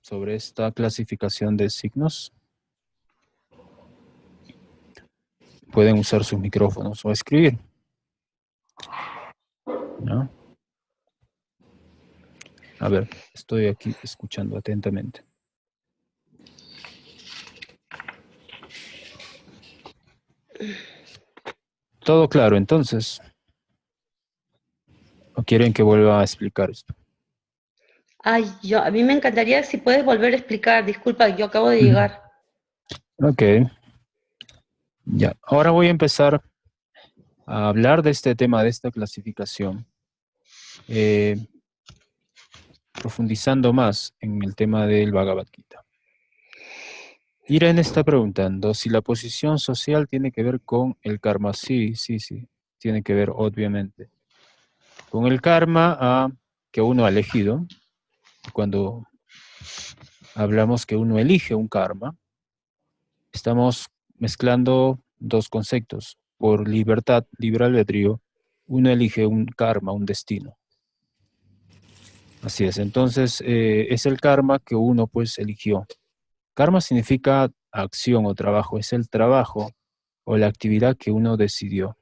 sobre esta clasificación de signos. Pueden usar sus micrófonos o escribir, ¿no? A ver, estoy aquí escuchando atentamente. ¿Todo claro entonces? ¿O quieren que vuelva a explicar esto? Ay, a mí me encantaría si puedes volver a explicar. Disculpa, yo acabo de llegar. Ok, ya. Ahora voy a empezar a hablar de este tema, de esta clasificación, profundizando más en el tema del Bhagavad Gita. Irene está preguntando si la posición social tiene que ver con el karma. Sí, tiene que ver, obviamente. Con el karma que uno ha elegido. Cuando hablamos que uno elige un karma, estamos mezclando dos conceptos. Por libertad, libre albedrío, uno elige un karma, un destino. Así es, entonces es el karma que uno pues eligió. Karma significa acción o trabajo, es el trabajo o la actividad que uno decidió.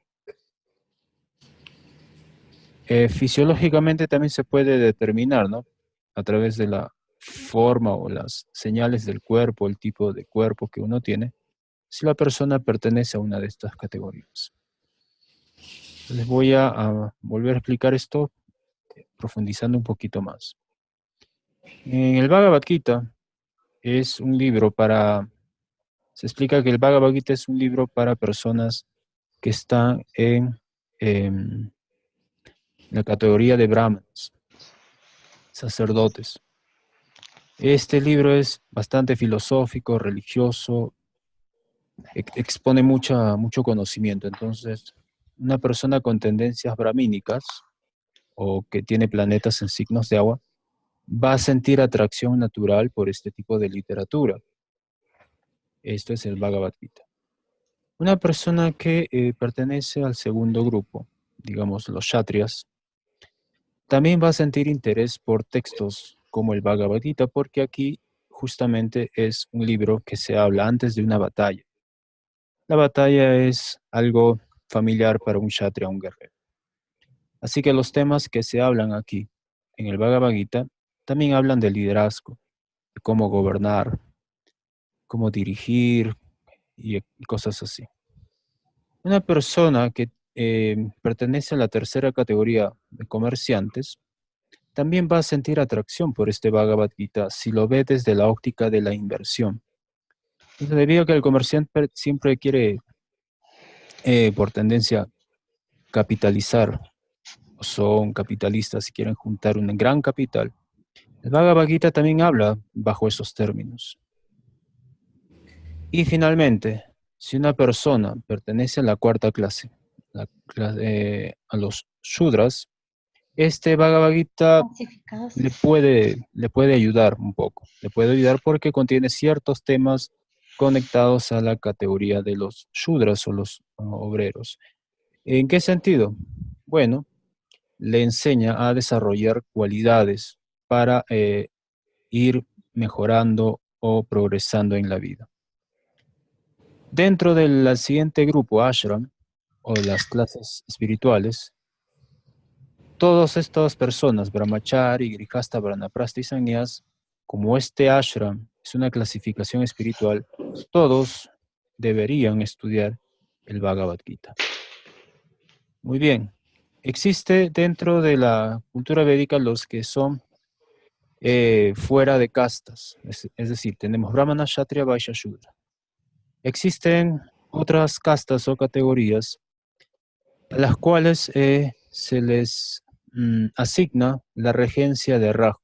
Fisiológicamente también se puede determinar, ¿no? A través de la forma o las señales del cuerpo, el tipo de cuerpo que uno tiene, si la persona pertenece a una de estas categorías. Les voy a volver a explicar esto profundizando un poquito más. En el Bhagavad Gita es un libro se explica que el Bhagavad Gita es un libro para personas que están en la categoría de brahmanes, sacerdotes. Este libro es bastante filosófico, religioso, expone mucho conocimiento. Entonces, una persona con tendencias brahmínicas o que tiene planetas en signos de agua va a sentir atracción natural por este tipo de literatura. Esto es el Bhagavad Gita. Una persona que pertenece al segundo grupo, digamos los kshatriyas, también va a sentir interés por textos como el Bhagavad Gita, porque aquí justamente es un libro que se habla antes de una batalla. La batalla es algo familiar para un kshatriya, un guerrero. Así que los temas que se hablan aquí en el Bhagavad Gita también hablan de liderazgo, de cómo gobernar, cómo dirigir y cosas así. Una persona que pertenece a la tercera categoría de comerciantes también va a sentir atracción por este Bhagavad Gita si lo ve desde la óptica de la inversión. Entonces, debido a que el comerciante siempre quiere, por tendencia, capitalizar, o son capitalistas y quieren juntar un gran capital, el Bhagavad Gita también habla bajo esos términos. Y finalmente, si una persona pertenece a la cuarta clase, a los Shudras, este Bhagavad Gita le puede ayudar un poco. Le puede ayudar porque contiene ciertos temas conectados a la categoría de los Shudras o los obreros. ¿En qué sentido? Bueno, le enseña a desarrollar cualidades para ir mejorando o progresando en la vida. Dentro del siguiente grupo, ashram, o las clases espirituales, todas estas personas, brahmachari, grihasta, vanaprastha y sannyas, como este ashram es una clasificación espiritual, todos deberían estudiar el Bhagavad Gita. Muy bien. Existe dentro de la cultura védica los que son fuera de castas, es decir, tenemos Brahmana, Kshatriya, Vaishya, Shudra. Existen otras castas o categorías a las cuales se les asigna la regencia de Rahu.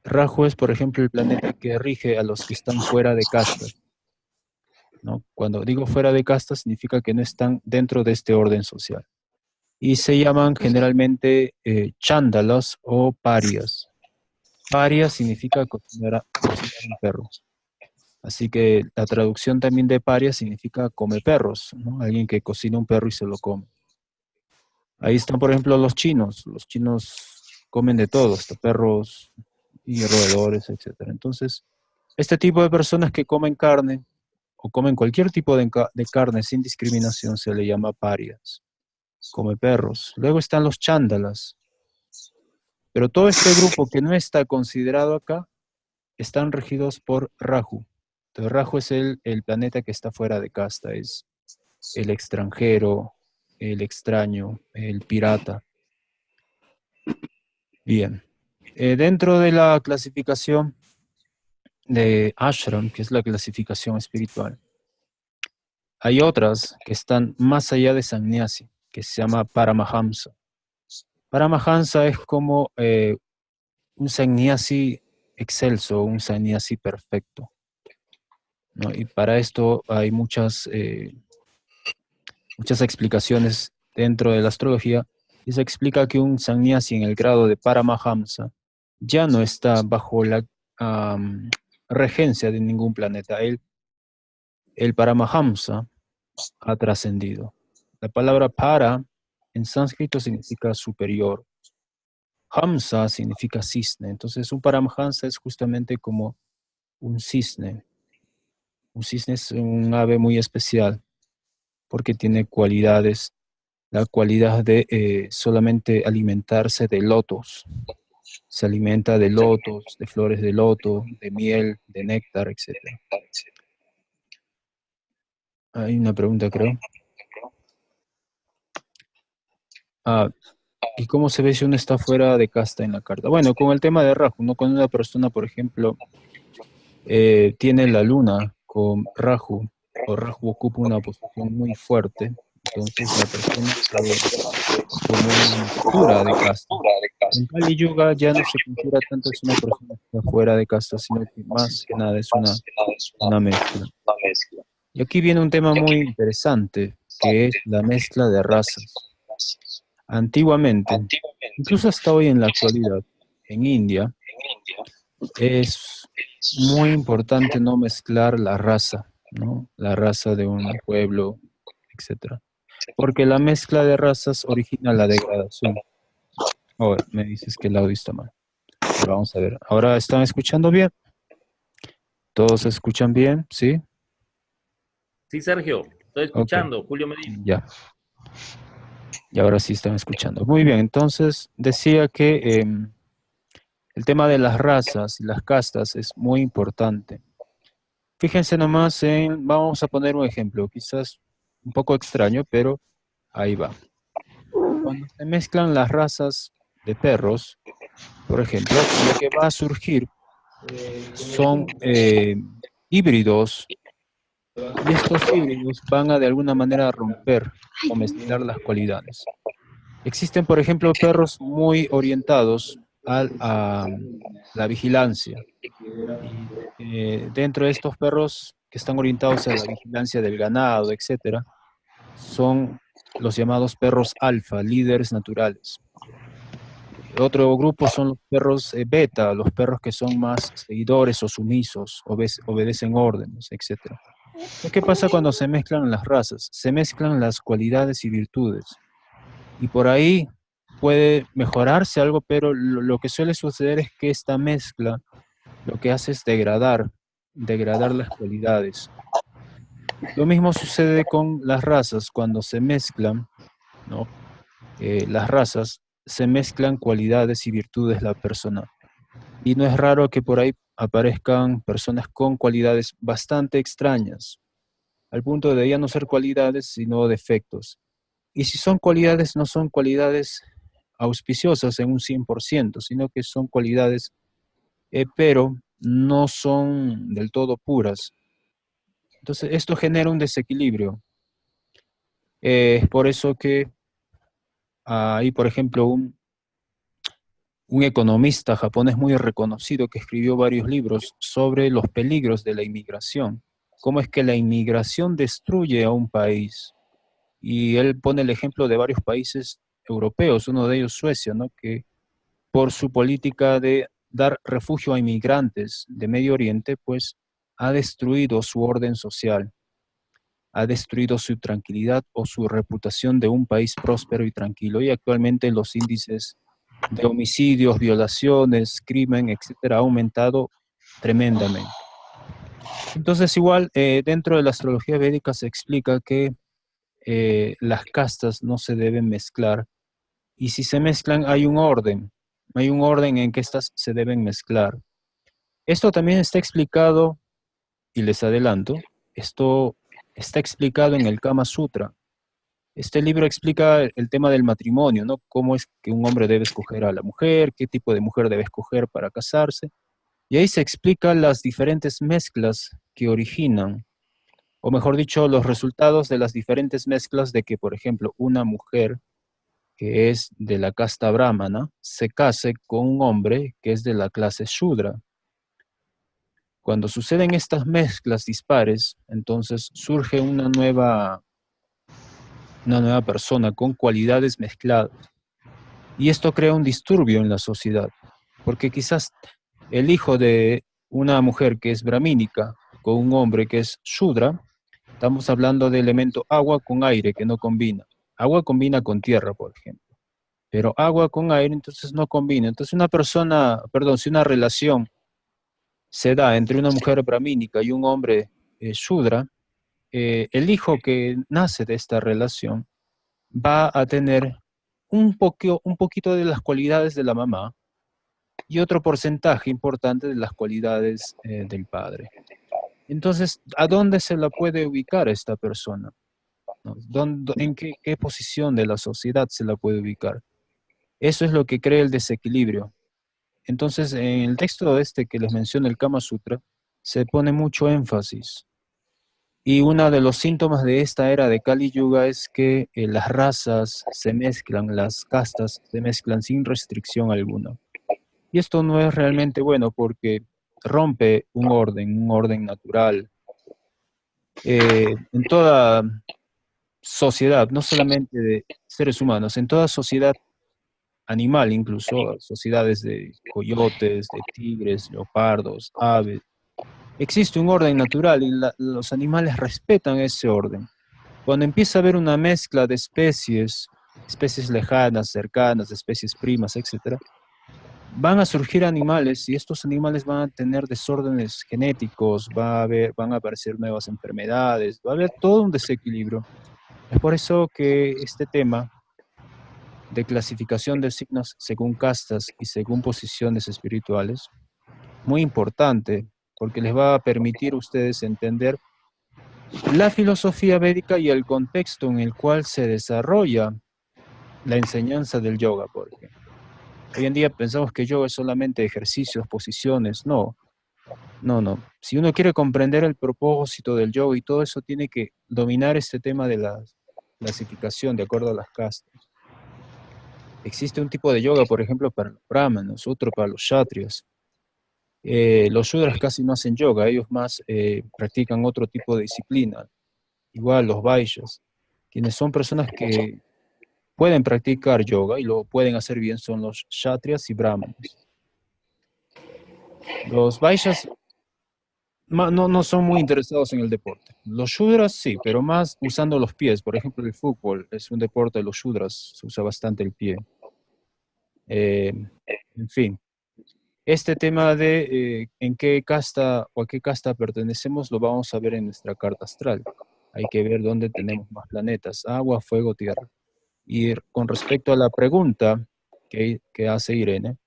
Rahu es, por ejemplo, el planeta que rige a los que están fuera de castas, ¿no? Cuando digo fuera de castas, significa que no están dentro de este orden social. Y se llaman generalmente chándalas o parias. Paria significa cocinar un perro. Así que la traducción también de paria significa come perros, ¿no? Alguien que cocina un perro y se lo come. Ahí están, por ejemplo, los chinos. Los chinos comen de todo, hasta perros, y roedores, etcétera. Entonces, este tipo de personas que comen carne o comen cualquier tipo de carne sin discriminación se le llama parias, come perros. Luego están los chándalas, pero todo este grupo que no está considerado acá están regidos por Rahu. Entonces, Rahu es el planeta que está fuera de casta, es el extranjero, el extraño, el pirata. Bien. Dentro de la clasificación de Ashram, que es la clasificación espiritual, hay otras que están más allá de Sannyasi, que se llama Paramahamsa. Paramahamsa es como un sannyasi excelso, un sannyasi perfecto, ¿no? Y para esto hay muchas explicaciones dentro de la astrología, y se explica que un sannyasi en el grado de Paramahamsa ya no está bajo la regencia de ningún planeta. El Paramahamsa ha trascendido. La palabra para en sánscrito significa superior. Hamsa significa cisne. Entonces, un Paramahamsa es justamente como un cisne. Un cisne es un ave muy especial porque tiene cualidades, la cualidad de solamente alimentarse de lotos. Se alimenta de lotos, de flores de loto, de miel, de néctar, etc. Hay una pregunta, creo. Ah, ¿y cómo se ve si uno está fuera de casta en la carta? Bueno, con el tema de Rahu, ¿no? Cuando una persona, por ejemplo, tiene la luna con Rahu, o Rahu ocupa una posición muy fuerte, entonces la persona como una fuera de casta. En Kali Yuga ya no se considera tanto es una persona que está fuera de casta, sino que más que nada es una mezcla. Y aquí viene un tema muy interesante, que es la mezcla de razas. Antiguamente, incluso hasta hoy en la actualidad, en India, es muy importante no mezclar la raza, ¿no? La raza de un pueblo, etcétera. Porque la mezcla de razas origina la degradación. Ahora, me dices que el audio está mal. Pero vamos a ver. ¿Ahora están escuchando bien? ¿Todos se escuchan bien? ¿Sí? Sí, Sergio, estoy Ok, escuchando, Julio Medina. ya. Y ahora sí están escuchando. Muy bien, entonces decía que el tema de las razas y las castas es muy importante. Fíjense nomás vamos a poner un ejemplo, quizás un poco extraño, pero ahí va. Cuando se mezclan las razas de perros, por ejemplo, lo que va a surgir son híbridos, y estos híbridos van a de alguna manera romper o mezclar las cualidades. Existen, por ejemplo, perros muy orientados a la vigilancia. Y dentro de estos perros que están orientados a la vigilancia del ganado, etcétera, son los llamados perros alfa, líderes naturales. Otro grupo son los perros beta, los perros que son más seguidores o sumisos, obedecen órdenes, etcétera. ¿Qué pasa cuando se mezclan las razas? Se mezclan las cualidades y virtudes. Y por ahí puede mejorarse algo, pero lo que suele suceder es que esta mezcla lo que hace es degradar las cualidades. Lo mismo sucede con las razas, cuando se mezclan, ¿no? Las razas se mezclan cualidades y virtudes de la persona. Y no es raro que por ahí aparezcan personas con cualidades bastante extrañas, al punto de ya no ser cualidades, sino defectos. Y si son cualidades, no son cualidades auspiciosas en un 100%, sino que son cualidades, pero no son del todo puras. Entonces, esto genera un desequilibrio. Es por eso que hay, por ejemplo, un economista japonés muy reconocido que escribió varios libros sobre los peligros de la inmigración, cómo es que la inmigración destruye a un país. Y él pone el ejemplo de varios países europeos, uno de ellos Suecia, ¿no? Que por su política de dar refugio a inmigrantes de Medio Oriente, pues ha destruido su orden social, ha destruido su tranquilidad o su reputación de un país próspero y tranquilo. Y actualmente los índices de homicidios, violaciones, crimen, etcétera, ha aumentado tremendamente. Entonces, igual, dentro de la astrología védica se explica que las castas no se deben mezclar, y si se mezclan hay un orden en que estas se deben mezclar. Esto también está explicado, y les adelanto, esto está explicado en el Kama Sutra. Este libro explica el tema del matrimonio, ¿no? Cómo es que un hombre debe escoger a la mujer, qué tipo de mujer debe escoger para casarse. Y ahí se explican las diferentes mezclas que originan, o mejor dicho, los resultados de las diferentes mezclas de que, por ejemplo, una mujer que es de la casta brahmana se case con un hombre que es de la clase Shudra. Cuando suceden estas mezclas dispares, entonces surge una nueva persona con cualidades mezcladas. Y esto crea un disturbio en la sociedad, porque quizás el hijo de una mujer que es brahmínica con un hombre que es Shudra, estamos hablando de elemento agua con aire que no combina. Agua combina con tierra, por ejemplo, pero agua con aire entonces no combina. Entonces si una relación se da entre una mujer brahmínica y un hombre Shudra, el hijo que nace de esta relación va a tener un poquito de las cualidades de la mamá y otro porcentaje importante de las cualidades del padre. Entonces, ¿a dónde se la puede ubicar esta persona? ¿No? ¿En qué posición de la sociedad se la puede ubicar? Eso es lo que crea el desequilibrio. Entonces, en el texto este que les menciono, el Kama Sutra, se pone mucho énfasis. Y uno de los síntomas de esta era de Kali Yuga es que las razas se mezclan, las castas se mezclan sin restricción alguna. Y esto no es realmente bueno porque rompe un orden natural. En toda sociedad, no solamente de seres humanos, en toda sociedad animal, incluso sociedades de coyotes, de tigres, leopardos, aves, existe un orden natural y los animales respetan ese orden. Cuando empieza a haber una mezcla de especies lejanas, cercanas, especies primas, etcétera, van a surgir animales y estos animales van a tener desórdenes genéticos, van a aparecer nuevas enfermedades, va a haber todo un desequilibrio. Es por eso que este tema de clasificación de signos según castas y según posiciones espirituales, muy importante, porque les va a permitir a ustedes entender la filosofía védica y el contexto en el cual se desarrolla la enseñanza del yoga, por ejemplo. Hoy en día pensamos que yoga es solamente ejercicios, posiciones. No, no, no. Si uno quiere comprender el propósito del yoga y todo eso, tiene que dominar este tema de la clasificación de acuerdo a las castas. Existe un tipo de yoga, por ejemplo, para los brahmanos, otro para los kshatriyas. Los shudras casi no hacen yoga, ellos más practican otro tipo de disciplina. Igual los vaishyas, quienes son personas que pueden practicar yoga y lo pueden hacer bien, son los kshatriyas y brahmanas. Los vaishyas no son muy interesados en el deporte. Los shudras sí, pero más usando los pies. Por ejemplo, el fútbol es un deporte de los shudras, se usa bastante el pie. En fin, este tema de en qué casta o a qué casta pertenecemos lo vamos a ver en nuestra carta astral. Hay que ver dónde tenemos más planetas, agua, fuego, tierra. Y con respecto a la pregunta que hace Irene,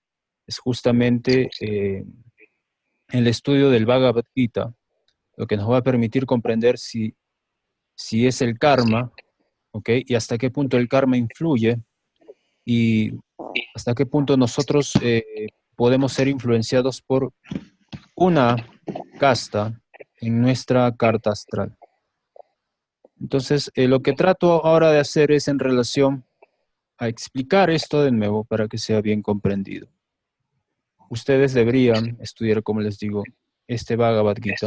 es justamente el estudio del Bhagavad Gita, lo que nos va a permitir comprender si es el karma, ¿ok? Y hasta qué punto el karma influye y hasta qué punto nosotros podemos ser influenciados por una casta en nuestra carta astral. Entonces, lo que trato ahora de hacer es en relación a explicar esto de nuevo para que sea bien comprendido. Ustedes deberían estudiar, como les digo, este Bhagavad Gita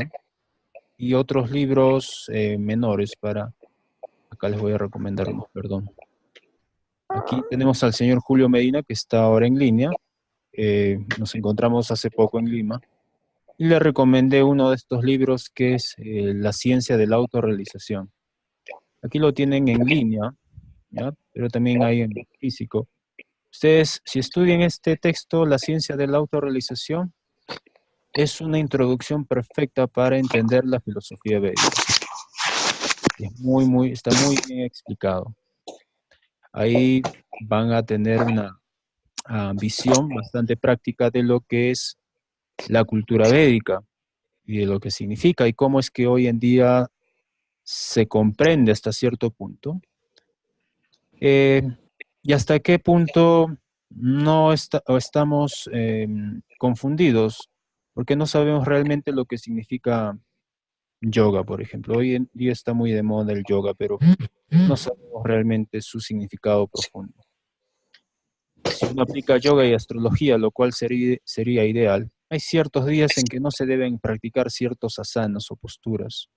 y otros libros menores para, acá les voy a recomendar unos, perdón. Aquí tenemos al señor Julio Medina, que está ahora en línea. Nos encontramos hace poco en Lima. Y le recomendé uno de estos libros que es La ciencia de la autorrealización. Aquí lo tienen en línea, ¿ya? Pero también hay en físico. Ustedes, si estudian este texto, La ciencia de la autorrealización, es una introducción perfecta para entender la filosofía védica. Está muy bien explicado. Ahí van a tener una visión bastante práctica de lo que es la cultura védica y de lo que significa y cómo es que hoy en día se comprende hasta cierto punto. Y hasta qué punto no estamos confundidos, porque no sabemos realmente lo que significa yoga, por ejemplo. Hoy en día está muy de moda el yoga, pero no sabemos realmente su significado profundo. Si uno aplica yoga y astrología, lo cual sería ideal, hay ciertos días en que no se deben practicar ciertos asanas o posturas.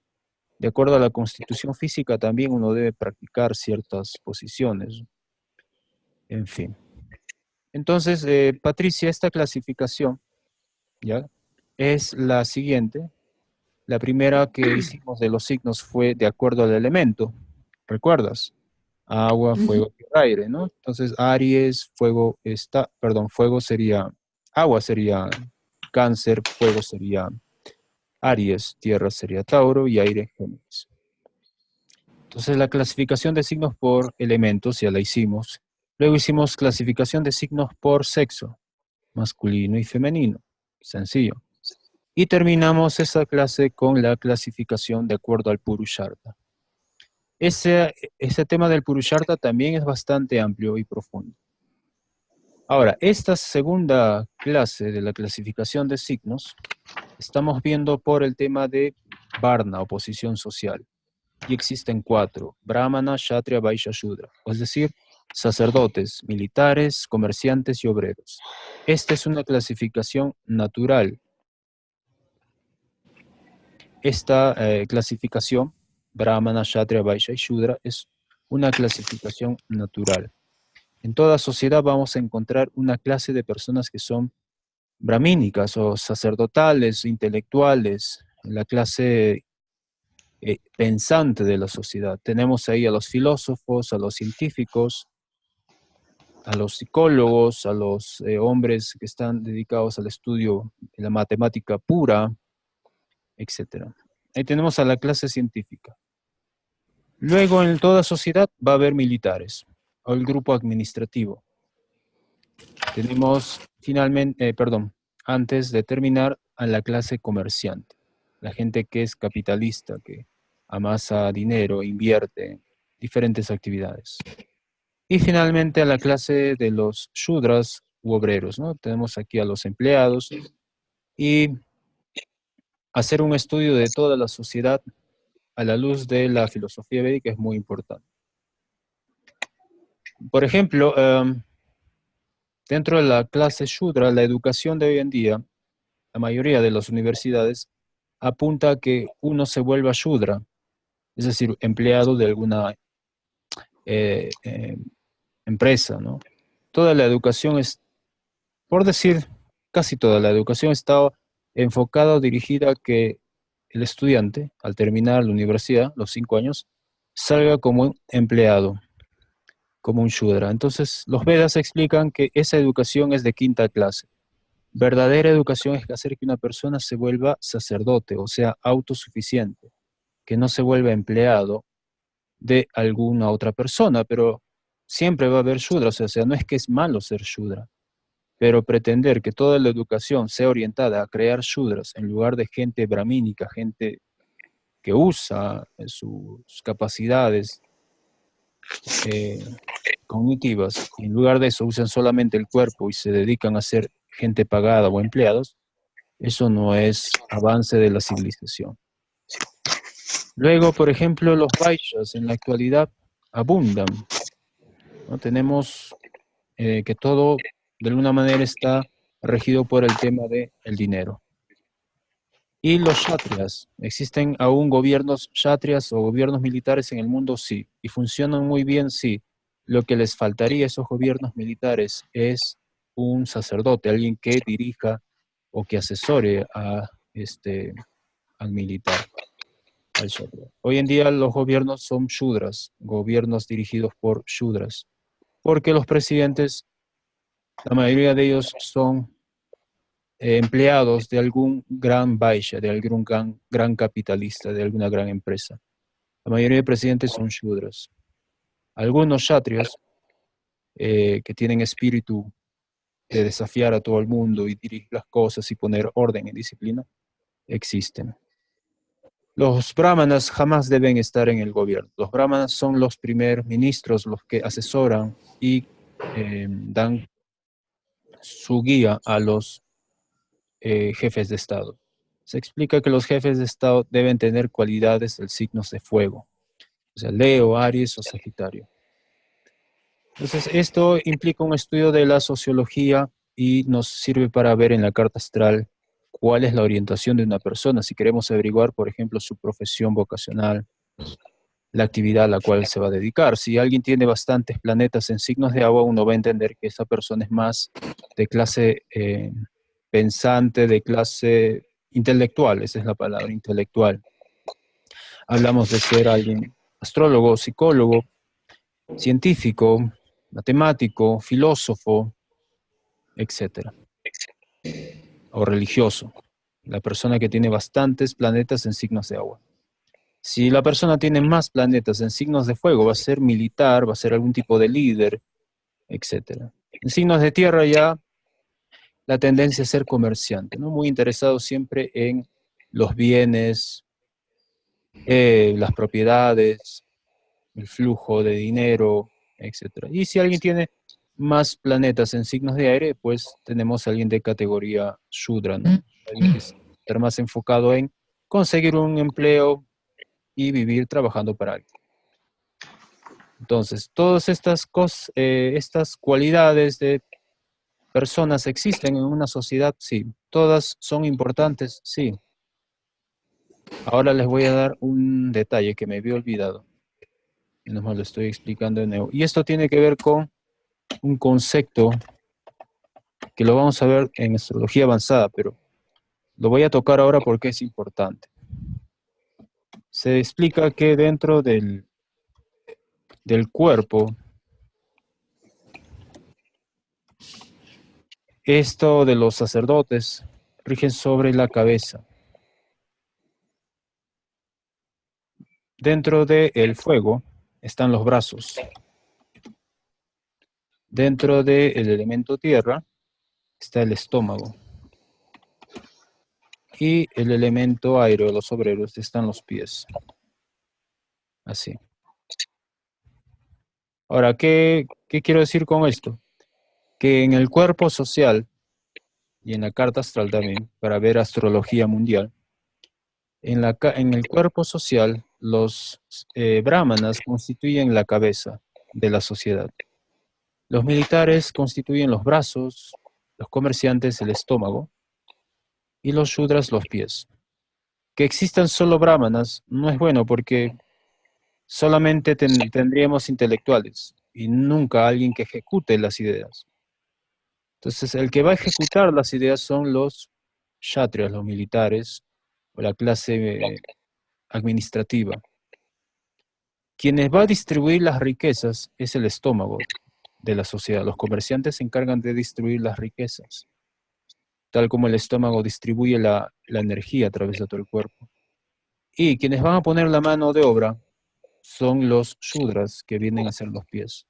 De acuerdo a la constitución física, también uno debe practicar ciertas posiciones. En fin. Entonces, Patricia, esta clasificación, ¿ya? Es la siguiente. La primera que hicimos de los signos fue de acuerdo al elemento. ¿Recuerdas? Agua, fuego, tierra, aire, ¿no? Entonces, Aries, fuego sería, agua sería Cáncer, fuego sería Aries, tierra sería Tauro y aire Géminis. Entonces, la clasificación de signos por elementos ya la hicimos. Luego hicimos clasificación de signos por sexo, masculino y femenino. Sencillo. Y terminamos esa clase con la clasificación de acuerdo al Purusharta. Ese tema del Purusharta también es bastante amplio y profundo. Ahora, esta segunda clase de la clasificación de signos, estamos viendo por el tema de Varna o posición social. Y existen 4, Brahmana, Kshatriya, Vaishya, Shudra, es decir, sacerdotes, militares, comerciantes y obreros. Esta es una clasificación natural. Esta clasificación, Brahmana, Kshatriya, Vaishya y Shudra, es una clasificación natural. En toda sociedad vamos a encontrar una clase de personas que son brahmínicas o sacerdotales, intelectuales, la clase pensante de la sociedad. Tenemos ahí a los filósofos, a los científicos, a los psicólogos, a los hombres que están dedicados al estudio de la matemática pura, etc. Ahí tenemos a la clase científica. Luego en toda sociedad va a haber militares, o el grupo administrativo. Tenemos finalmente, antes de terminar, a la clase comerciante, la gente que es capitalista, que amasa dinero, invierte en diferentes actividades. Y finalmente a la clase de los shudras u obreros, ¿no? Tenemos aquí a los empleados y hacer un estudio de toda la sociedad a la luz de la filosofía védica es muy importante. Por ejemplo, dentro de la clase Shudra, la educación de hoy en día, la mayoría de las universidades apunta a que uno se vuelva Shudra, es decir, empleado de alguna empresa, ¿no? Toda la educación es, por decir, casi toda la educación está enfocada o dirigida a que el estudiante, al terminar la universidad, los 5 años, salga como un empleado, como un Shudra. Entonces, los Vedas explican que esa educación es de 5ª clase. Verdadera educación es hacer que una persona se vuelva sacerdote, o sea, autosuficiente, que no se vuelva empleado de alguna otra persona, pero siempre va a haber Shudras, o sea, no es que es malo ser Shudra, pero pretender que toda la educación sea orientada a crear Shudras en lugar de gente brahmínica, gente que usa sus capacidades cognitivas, y en lugar de eso usan solamente el cuerpo y se dedican a ser gente pagada o empleados, eso no es avance de la civilización. Luego, por ejemplo, los Vaishyas en la actualidad abundan, ¿no? Tenemos que todo de alguna manera está regido por el tema del dinero. Y los Kshatriyas, ¿existen aún gobiernos Kshatriyas o gobiernos militares en el mundo? Sí. ¿Y funcionan muy bien? Sí. Lo que les faltaría a esos gobiernos militares es un sacerdote, alguien que dirija o que asesore al militar, al Kshatriya. Hoy en día los gobiernos son Shudras, gobiernos dirigidos por Shudras, porque los presidentes La mayoría de ellos son empleados de algún gran vaishya, de algún gran capitalista, de alguna gran empresa. La mayoría de presidentes son shudras. Algunos kshatriyas que tienen espíritu de desafiar a todo el mundo y dirigir las cosas y poner orden y disciplina, existen. Los brahmanas jamás deben estar en el gobierno. Los brahmanas son los primeros ministros, los que asesoran y dan su guía a los jefes de Estado. Se explica que los jefes de Estado deben tener cualidades del signos de fuego, o sea, Leo, Aries o Sagitario. Entonces, esto implica un estudio de la sociología y nos sirve para ver en la carta astral cuál es la orientación de una persona. Si queremos averiguar, por ejemplo, su profesión vocacional, la actividad a la cual se va a dedicar. Si alguien tiene bastantes planetas en signos de agua, uno va a entender que esa persona es más de clase pensante, de clase intelectual, esa es la palabra, intelectual. Hablamos de ser alguien astrólogo, psicólogo, científico, matemático, filósofo, etc. O religioso. La persona que tiene bastantes planetas en signos de agua. Si la persona tiene más planetas en signos de fuego, va a ser militar, va a ser algún tipo de líder, etc. En signos de tierra ya la tendencia es ser comerciante, ¿no? Muy interesado siempre en los bienes, las propiedades, el flujo de dinero, etc. Y si alguien tiene más planetas en signos de aire, pues tenemos a alguien de categoría Shudra, ¿no? Alguien que está más enfocado en conseguir un empleo y vivir trabajando para alguien. Entonces, todas estas cosas, estas cualidades de personas existen en una sociedad, sí. Todas son importantes, sí. Ahora les voy a dar un detalle que me había olvidado. Menos mal lo estoy explicando de nuevo. Y esto tiene que ver con un concepto que lo vamos a ver en astrología avanzada, pero lo voy a tocar ahora porque es importante. Se explica que dentro del cuerpo, esto de los sacerdotes rigen sobre la cabeza. Dentro del fuego están los brazos. Dentro del elemento tierra está el estómago. Y el elemento aire o los obreros están los pies. Así. Ahora, ¿qué quiero decir con esto? Que en el cuerpo social y en la carta astral también, para ver astrología mundial, en el cuerpo social, los brahmanas constituyen la cabeza de la sociedad. Los militares constituyen los brazos, los comerciantes el estómago y los shudras los pies. Que existan solo brahmanas no es bueno porque solamente tendríamos intelectuales y nunca alguien que ejecute las ideas. Entonces, el que va a ejecutar las ideas son los kshatriyas, los militares, o la clase administrativa. Quienes va a distribuir las riquezas es el estómago de la sociedad. Los comerciantes se encargan de distribuir las riquezas, tal como el estómago distribuye la energía a través de todo el cuerpo. Y quienes van a poner la mano de obra son los shudras, que vienen a ser los pies.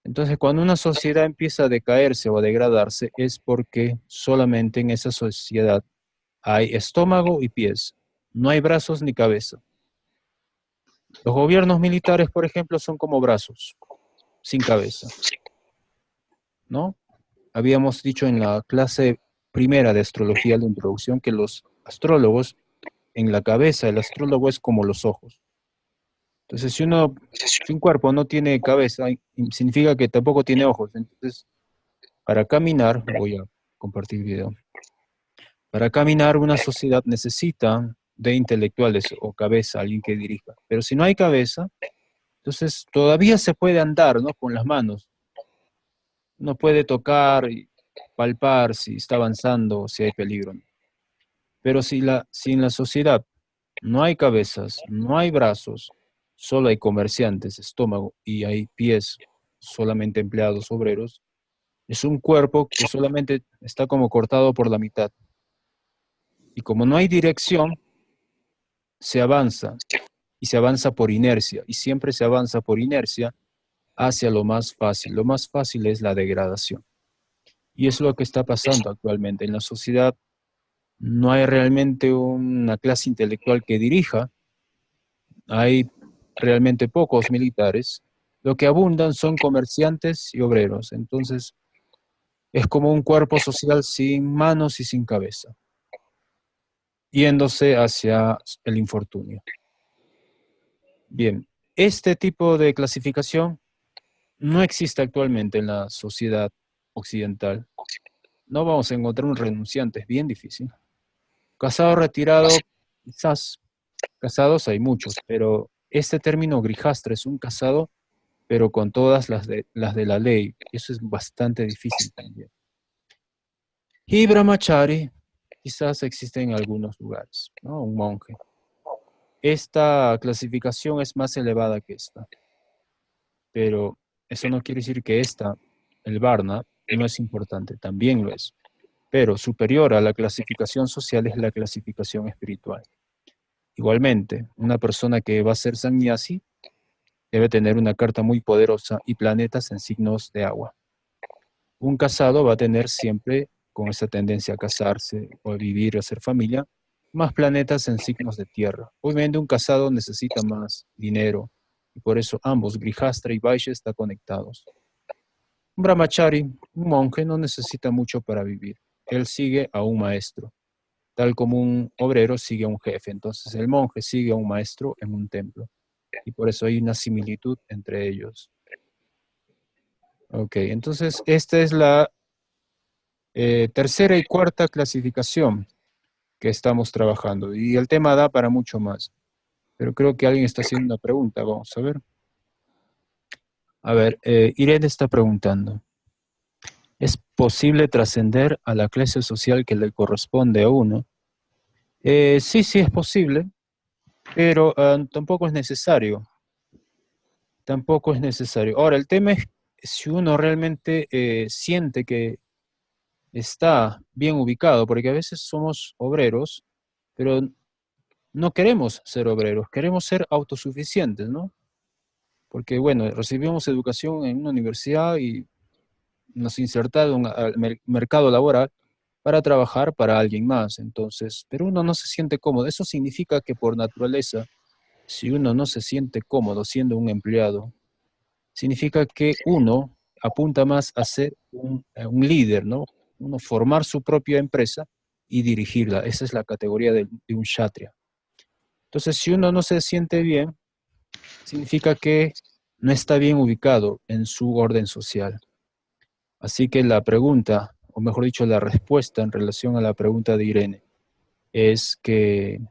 Entonces, cuando una sociedad empieza a decaerse o a degradarse, es porque solamente en esa sociedad hay estómago y pies. No hay brazos ni cabeza. Los gobiernos militares, por ejemplo, son como brazos, sin cabeza, ¿no? Habíamos dicho en la clase primera de astrología, la introducción, que los astrólogos, en la cabeza, el astrólogo es como los ojos. Entonces, si un cuerpo no tiene cabeza, significa que tampoco tiene ojos. Entonces, para caminar, voy a compartir video. Para caminar, una sociedad necesita de intelectuales o cabeza, alguien que dirija. Pero si no hay cabeza, entonces todavía se puede andar, ¿no? Con las manos. Uno puede tocar y palpar si está avanzando o si hay peligro. Pero si en la sociedad no hay cabezas, no hay brazos, solo hay comerciantes, estómago y hay pies, solamente empleados obreros, Es un cuerpo que solamente está como cortado por la mitad. Y como no hay dirección, se avanza. Y se avanza por inercia. Y siempre se avanza por inercia hacia lo más fácil. Lo más fácil es la degradación. Y es lo que está pasando actualmente. En la sociedad no hay realmente una clase intelectual que dirija. Hay realmente pocos militares. Lo que abundan son comerciantes y obreros. Entonces, es como un cuerpo social sin manos y sin cabeza, yéndose hacia el infortunio. Bien, este tipo de clasificación no existe actualmente en la sociedad occidental. No vamos a encontrar un renunciante, es bien difícil. Casado, retirado, quizás. Casados hay muchos, pero este término grijastra es un casado, pero con todas las de la ley. Eso es bastante difícil también. Y brahmachari, quizás existe en algunos lugares, ¿no? Un monje. Esta clasificación es más elevada que esta, pero eso no quiere decir que esta, el varna, no es importante, también lo es. Pero superior a la clasificación social es la clasificación espiritual. Igualmente, una persona que va a ser sannyasi debe tener una carta muy poderosa y planetas en signos de agua. Un casado va a tener siempre, con esa tendencia a casarse o a vivir o a hacer familia, más planetas en signos de tierra. Obviamente un casado necesita más dinero y por eso ambos, Grihastra y Vaishya, están conectados. Un brahmachari, un monje, no necesita mucho para vivir. Él sigue a un maestro, tal como un obrero sigue a un jefe. Entonces el monje sigue a un maestro en un templo y por eso hay una similitud entre ellos. Ok, entonces esta es la tercera y cuarta clasificación que estamos trabajando. Y el tema da para mucho más. Pero creo que alguien está haciendo una pregunta. Vamos a ver. A ver, Irene está preguntando. ¿Es posible trascender a la clase social que le corresponde a uno? Sí, sí es posible, pero tampoco es necesario. Tampoco es necesario. Ahora, el tema es si uno realmente siente que está bien ubicado, porque a veces somos obreros, pero no queremos ser obreros, queremos ser autosuficientes, ¿no? Porque, bueno, recibimos educación en una universidad y nos insertaron al mercado laboral para trabajar para alguien más, entonces, pero uno no se siente cómodo. Eso significa que por naturaleza, si uno no se siente cómodo siendo un empleado, significa que uno apunta más a ser un líder, ¿no? Uno formar su propia empresa y dirigirla. Esa es la categoría de un kshatriya. Entonces, si uno no se siente bien, significa que no está bien ubicado en su orden social. Así que la pregunta, o mejor dicho, la respuesta en relación a la pregunta de Irene, es que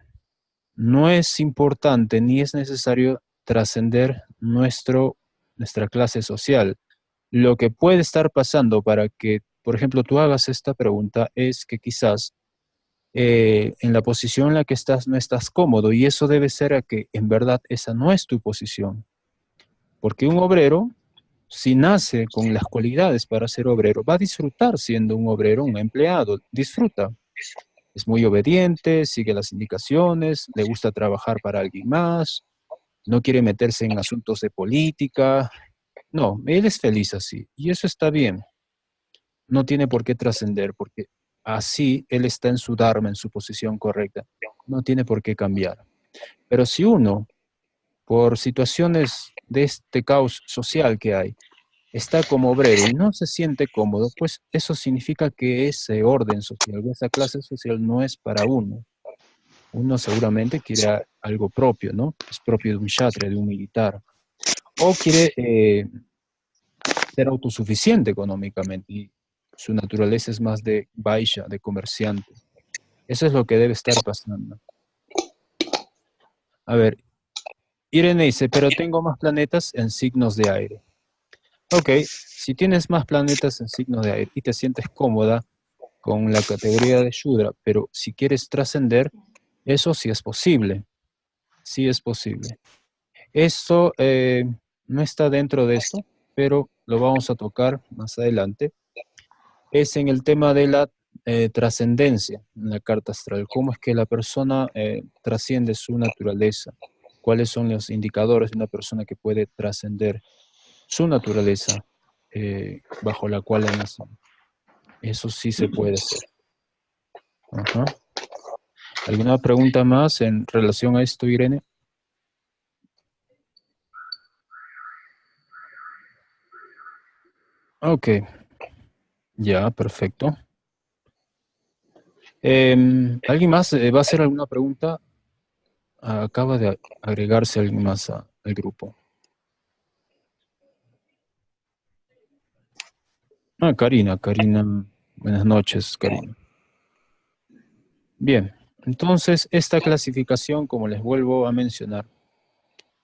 no es importante ni es necesario trascender nuestra clase social. Lo que puede estar pasando para que, por ejemplo, tú hagas esta pregunta es que quizás en la posición en la que estás no estás cómodo y eso debe ser a que en verdad esa no es tu posición. Porque un obrero, si nace con las cualidades para ser obrero, va a disfrutar siendo un obrero, un empleado, disfruta. Es muy obediente, sigue las indicaciones, le gusta trabajar para alguien más, no quiere meterse en asuntos de política. No, él es feliz así y eso está bien. No tiene por qué trascender porque así él está en su dharma, en su posición correcta. No tiene por qué cambiar. Pero si uno, por situaciones de este caos social que hay, está como obrero y no se siente cómodo, pues eso significa que ese orden social, esa clase social no es para uno. Uno seguramente quiere algo propio, ¿no? Es propio de un kshatriya, de un militar. O quiere ser autosuficiente económicamente y su naturaleza es más de vaishya, de comerciante. Eso es lo que debe estar pasando. A ver, Irene dice, pero tengo más planetas en signos de aire. Ok, si tienes más planetas en signos de aire y te sientes cómoda con la categoría de Shudra, pero si quieres trascender, eso sí es posible. Sí es posible. Esto no está dentro de esto, pero lo vamos a tocar más adelante. es en el tema de la trascendencia en la carta astral. ¿Cómo es que la persona trasciende su naturaleza? ¿Cuáles son los indicadores de una persona que puede trascender su naturaleza bajo la cual ha nacido? Eso sí se puede hacer. Ajá. ¿Alguna pregunta más en relación a esto, Irene? Ok, ya, perfecto. ¿Alguien más va a hacer alguna pregunta? Acaba de agregarse alguien más al grupo. Karina, buenas noches, Karina. Bien, entonces esta clasificación, como les vuelvo a mencionar,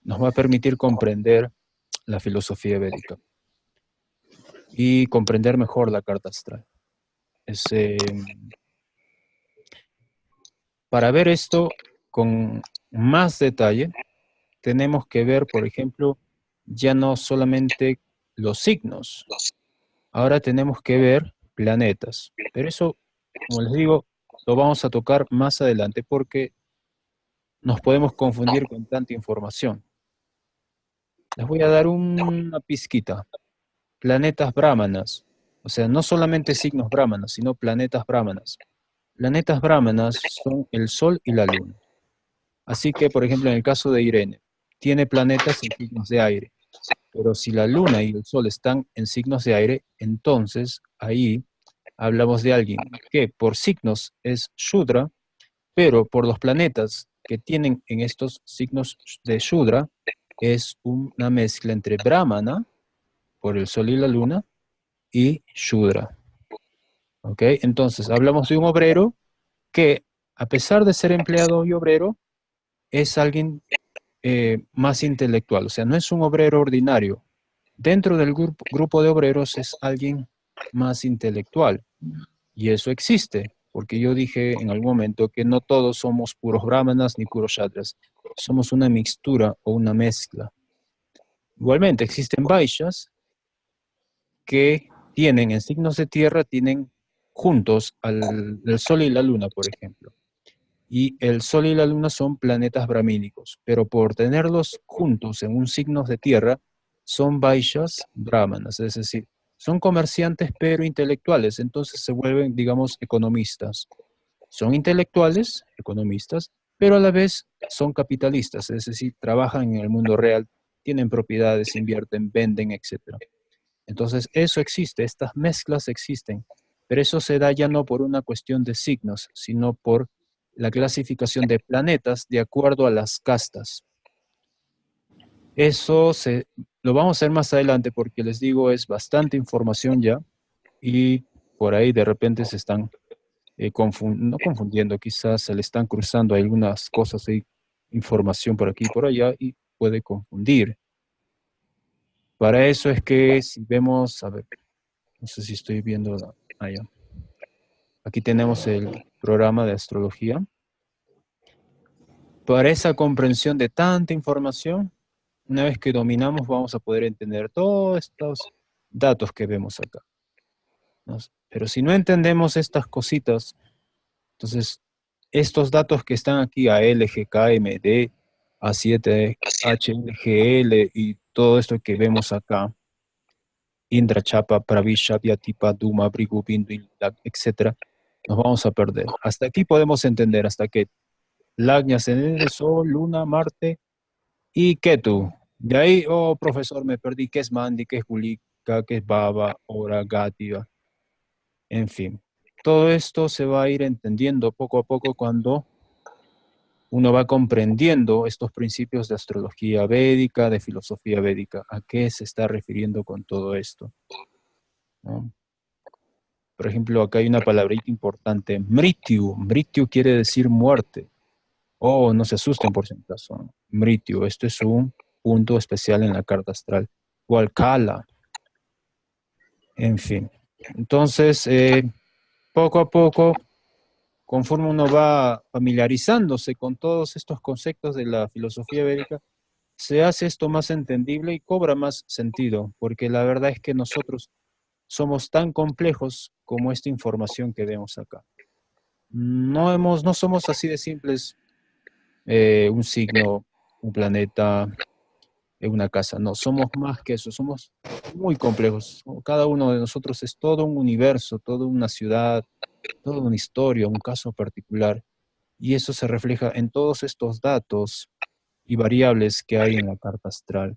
nos va a permitir comprender la filosofía védica y comprender mejor la carta astral. Para ver esto con más detalle, tenemos que ver, por ejemplo, ya no solamente los signos, ahora tenemos que ver planetas. Pero eso, como les digo, lo vamos a tocar más adelante porque nos podemos confundir con tanta información. Les voy a dar una pizquita. Planetas brahmanas. O sea, no solamente signos brahmanas, sino planetas brahmanas. Planetas brahmanas son el Sol y la Luna. Así que, por ejemplo, en el caso de Irene, tiene planetas en signos de aire. Pero si la Luna y el Sol están en signos de aire, entonces ahí hablamos de alguien que por signos es Shudra, pero por los planetas que tienen en estos signos de Shudra, es una mezcla entre Brahmana, por el Sol y la Luna, y Shudra. ¿Ok? Entonces, hablamos de un obrero que, a pesar de ser empleado y obrero, es alguien más intelectual. O sea, no es un obrero ordinario. Dentro del grupo de obreros es alguien más intelectual. Y eso existe, porque yo dije en algún momento que no todos somos puros brahmanas ni puros kshatras. Somos una mixtura o una mezcla. Igualmente, existen vaishyas que tienen en signos de tierra, tienen juntos el Sol y la Luna, por ejemplo. Y el Sol y la Luna son planetas brahmínicos, pero por tenerlos juntos en un signo de tierra, son vaishyas brahmanas, es decir, son comerciantes pero intelectuales, entonces se vuelven, digamos, economistas. Son intelectuales, economistas, pero a la vez son capitalistas, es decir, trabajan en el mundo real, tienen propiedades, invierten, venden, etc. Entonces, eso existe, estas mezclas existen, pero eso se da ya no por una cuestión de signos, sino por la clasificación de planetas de acuerdo a las castas. Lo vamos a hacer más adelante porque les digo, es bastante información ya y por ahí de repente se están no confundiendo, quizás se le están cruzando algunas cosas y información por aquí y por allá y puede confundir. Para eso es que si vemos, a ver, no sé si estoy viendo allá. Aquí tenemos el programa de astrología. Para esa comprensión de tanta información, una vez que dominamos, vamos a poder entender todos estos datos que vemos acá, ¿no? Pero si no entendemos estas cositas, entonces estos datos que están aquí, AL, GKMD, A7, HLGL y todo esto que vemos acá, Indra, Chapa, Pravisha, Vyatipa, Duma, Brigu, Bindu, etc., nos vamos a perder. Hasta aquí podemos entender, hasta que Lagna, ascendente, Sol, Luna, Marte y Ketu. De ahí, oh, profesor, me perdí. ¿Qué es Mandi? ¿Qué es Gulika? ¿Qué es Baba? Ora, Gativa. En fin. Todo esto se va a ir entendiendo poco a poco cuando uno va comprendiendo estos principios de astrología védica, de filosofía védica. ¿A qué se está refiriendo con todo esto? ¿No? Por ejemplo, acá hay una palabrita importante, Mrityu. Mrityu quiere decir muerte. Oh, no se asusten por si acaso. Mrityu, esto es un punto especial en la carta astral. O Alcala, en fin. Entonces, poco a poco, conforme uno va familiarizándose con todos estos conceptos de la filosofía védica, se hace esto más entendible y cobra más sentido, porque la verdad es que nosotros somos tan complejos como esta información que vemos acá. No somos así de simples, un signo, un planeta, una casa. No, somos más que eso, somos muy complejos. Cada uno de nosotros es todo un universo, toda una ciudad, toda una historia, un caso particular. Y eso se refleja en todos estos datos y variables que hay en la carta astral.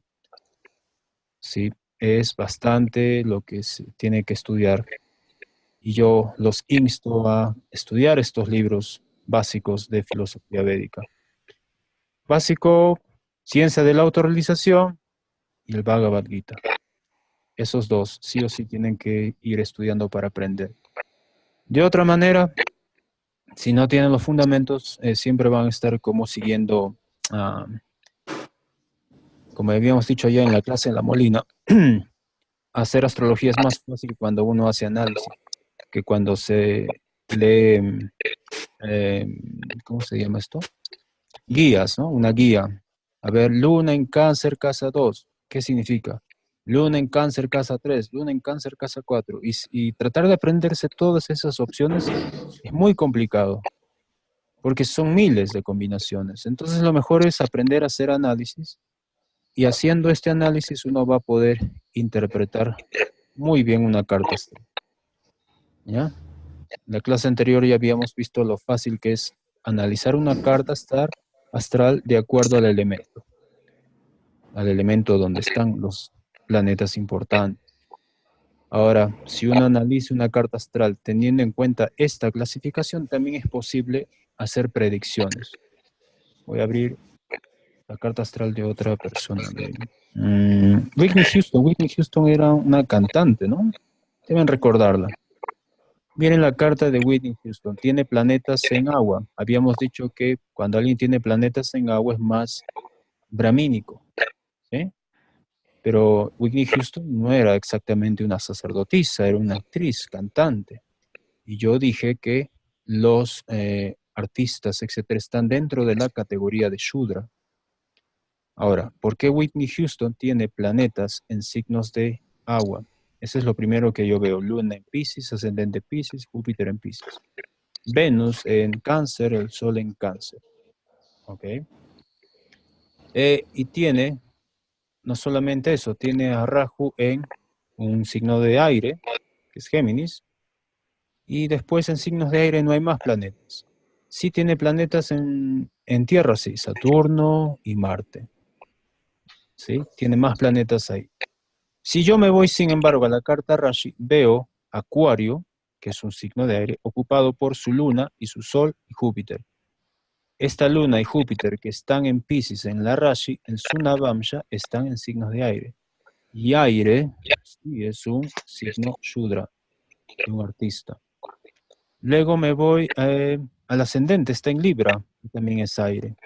Sí, es bastante lo que se tiene que estudiar. Y yo los insto a estudiar estos libros básicos de filosofía védica. Básico, Ciencia de la Autorrealización y el Bhagavad Gita. Esos dos sí o sí tienen que ir estudiando para aprender. De otra manera, si no tienen los fundamentos, siempre van a estar como siguiendo, ah, como habíamos dicho ya en la clase en La Molina, hacer astrología es más fácil cuando uno hace análisis que cuando se lee, ¿cómo se llama esto? Guías, ¿no? Una guía. A ver, Luna en Cáncer, casa 2. ¿Qué significa? Luna en Cáncer, casa 3. Luna en Cáncer, casa 4. Y tratar de aprenderse todas esas opciones es muy complicado, porque son miles de combinaciones. Entonces lo mejor es aprender a hacer análisis, y haciendo este análisis uno va a poder interpretar muy bien una carta astral. ¿Ya? En la clase anterior ya habíamos visto lo fácil que es analizar una carta astral de acuerdo al elemento donde están los planetas importantes. Ahora, si uno analiza una carta astral teniendo en cuenta esta clasificación, también es posible hacer predicciones. Voy a abrir la carta astral de otra persona. Whitney Houston. Whitney Houston era una cantante, ¿no? Deben recordarla. Miren la carta de Whitney Houston. Tiene planetas en agua. Habíamos dicho que cuando alguien tiene planetas en agua es más brahmínico, ¿sí? Pero Whitney Houston no era exactamente una sacerdotisa, era una actriz, cantante. Y yo dije que los artistas, etcétera, están dentro de la categoría de Shudra. Ahora, ¿por qué Whitney Houston tiene planetas en signos de agua? Eso es lo primero que yo veo. Luna en Piscis, ascendente Piscis, Júpiter en Piscis. Venus en Cáncer, el Sol en Cáncer. ¿Ok? Y tiene, no solamente eso, tiene a Rahu en un signo de aire, que es Géminis, y después en signos de aire no hay más planetas. Sí tiene planetas en Tierra, sí, Saturno y Marte. ¿Sí? Tiene más planetas ahí. Si yo me voy, sin embargo, a la carta Rashi, veo Acuario, que es un signo de aire, ocupado por su luna y su sol y Júpiter. Esta luna y Júpiter que están en Piscis en la Rashi, en su Navamsha, están en signos de aire. Y aire, sí, es un signo Shudra, de un artista. Luego me voy al ascendente, está en Libra, que también es aire.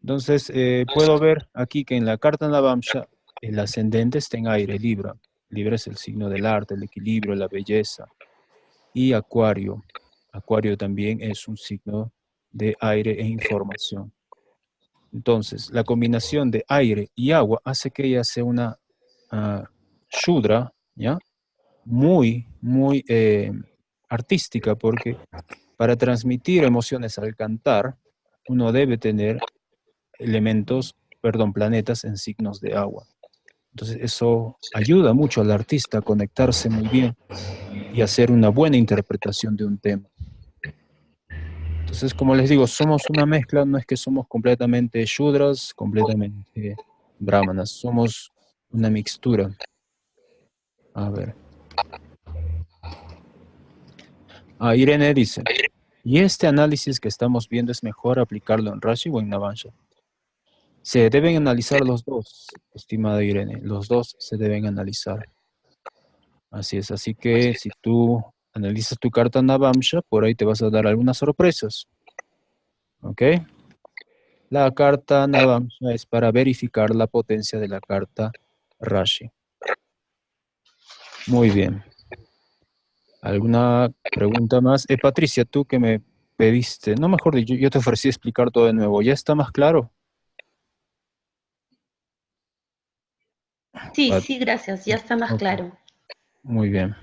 Entonces, puedo ver aquí que en la carta Navamsha, el ascendente está en aire, Libra. Libra es el signo del arte, el equilibrio, la belleza. Y Acuario. Acuario también es un signo de aire e información. Entonces, la combinación de aire y agua hace que ella sea una Shudra, ¿ya? Muy, muy artística, porque para transmitir emociones al cantar, uno debe tener planetas en signos de agua. Entonces eso ayuda mucho al artista a conectarse muy bien y hacer una buena interpretación de un tema. Entonces, como les digo, somos una mezcla, no es que somos completamente shudras, completamente brahmanas, somos una mixtura. A ver. Irene dice, ¿y este análisis que estamos viendo es mejor aplicarlo en Rashi o en Navansha? Se deben analizar los dos, estimada Irene, los dos se deben analizar. Así es, así que si tú analizas tu carta Navamsha, por ahí te vas a dar algunas sorpresas. ¿Ok? La carta Navamsha es para verificar la potencia de la carta Rashi. Muy bien. ¿Alguna pregunta más? Patricia, tú que me pediste, no, mejor dicho, yo te ofrecí explicar todo de nuevo. ¿Ya está más claro? Sí, Ah, sí, gracias, ya está más ok, claro. muy bien.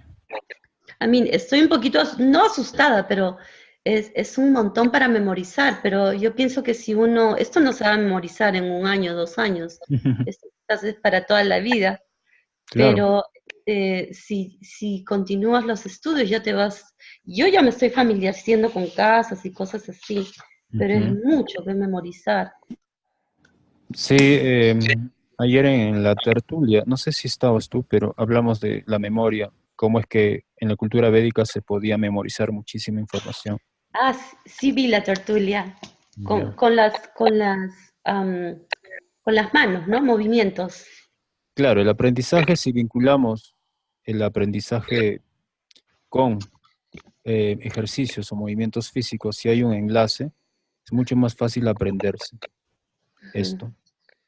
I mean, estoy un poquito, no asustada, pero es un montón para memorizar, pero yo pienso que si uno, esto no se va a memorizar en 1 año, 2 años, esto quizás es para toda la vida, Claro. pero si continúas los estudios ya te vas, yo ya me estoy familiarizando con casas y cosas así, pero es Ujú. mucho que memorizar. Sí, ayer en la tertulia, no sé si estabas tú, pero hablamos de la memoria, cómo es que en la cultura védica se podía memorizar muchísima información. Ah, sí vi la tertulia, con, Ya. con las, con las, am, con las manos, ¿no? Movimientos. Claro, el aprendizaje, si vinculamos el aprendizaje con ejercicios o movimientos físicos, si hay un enlace, es mucho más fácil aprenderse Ujú. esto.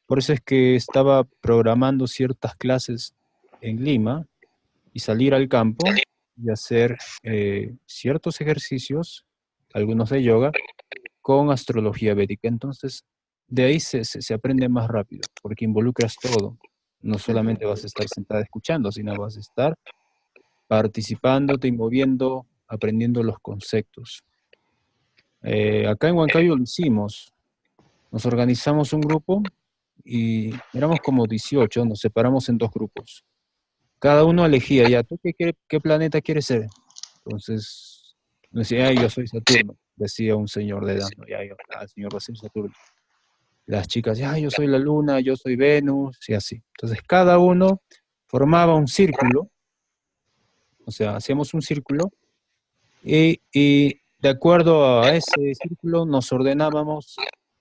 Por eso es que estaba programando ciertas clases en Lima y salir al campo y hacer ciertos ejercicios, algunos de yoga, con astrología védica. Entonces, de ahí se aprende más rápido, porque involucras todo. No solamente vas a estar sentada escuchando, sino vas a estar participándote y moviendo, aprendiendo los conceptos. Acá en Huancayo lo hicimos. Nos organizamos un grupo y éramos como 18, nos separamos en dos grupos. Cada uno elegía, ya, ¿tú qué planeta quieres ser? Entonces, decía, "Ay, yo soy Saturno", decía un señor de edad, ¿no? Ya, yo, el señor va a ser Saturno. Las chicas, ya, yo soy la Luna, yo soy Venus, y así. Entonces, cada uno formaba un círculo, o sea, hacíamos un círculo, y de acuerdo a ese círculo nos ordenábamos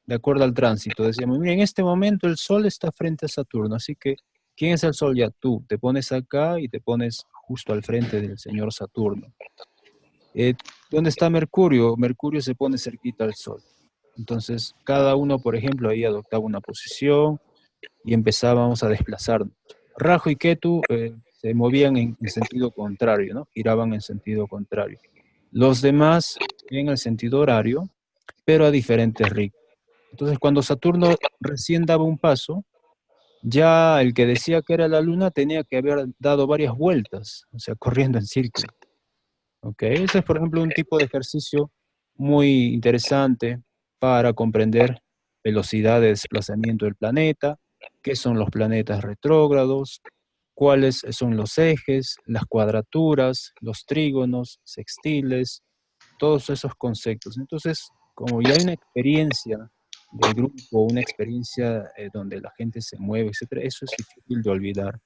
de acuerdo al tránsito. Decíamos, mira, en este momento el Sol está frente a Saturno, así que, ¿quién es el Sol? Ya tú, te pones acá y te pones justo al frente del señor Saturno. Eh, ¿Dónde está Mercurio? Mercurio se pone cerquita al Sol. Entonces, cada uno, por ejemplo, ahí adoptaba una posición y empezábamos a desplazarnos. Rahu y Ketu se movían en sentido contrario, ¿no? Giraban en sentido contrario. Los demás en el sentido horario, pero a diferentes ritmos. Entonces, cuando Saturno recién daba un paso, ya el que decía que era la Luna tenía que haber dado varias vueltas, o sea, corriendo en círculo. ¿Ok? Ese es, por ejemplo, un tipo de ejercicio muy interesante para comprender velocidad de desplazamiento del planeta, qué son los planetas retrógrados, cuáles son los ejes, las cuadraturas, los trígonos, sextiles, todos esos conceptos. Entonces, como ya hay una experiencia de grupo, una experiencia donde la gente se mueve, etcétera, eso es difícil de olvidar,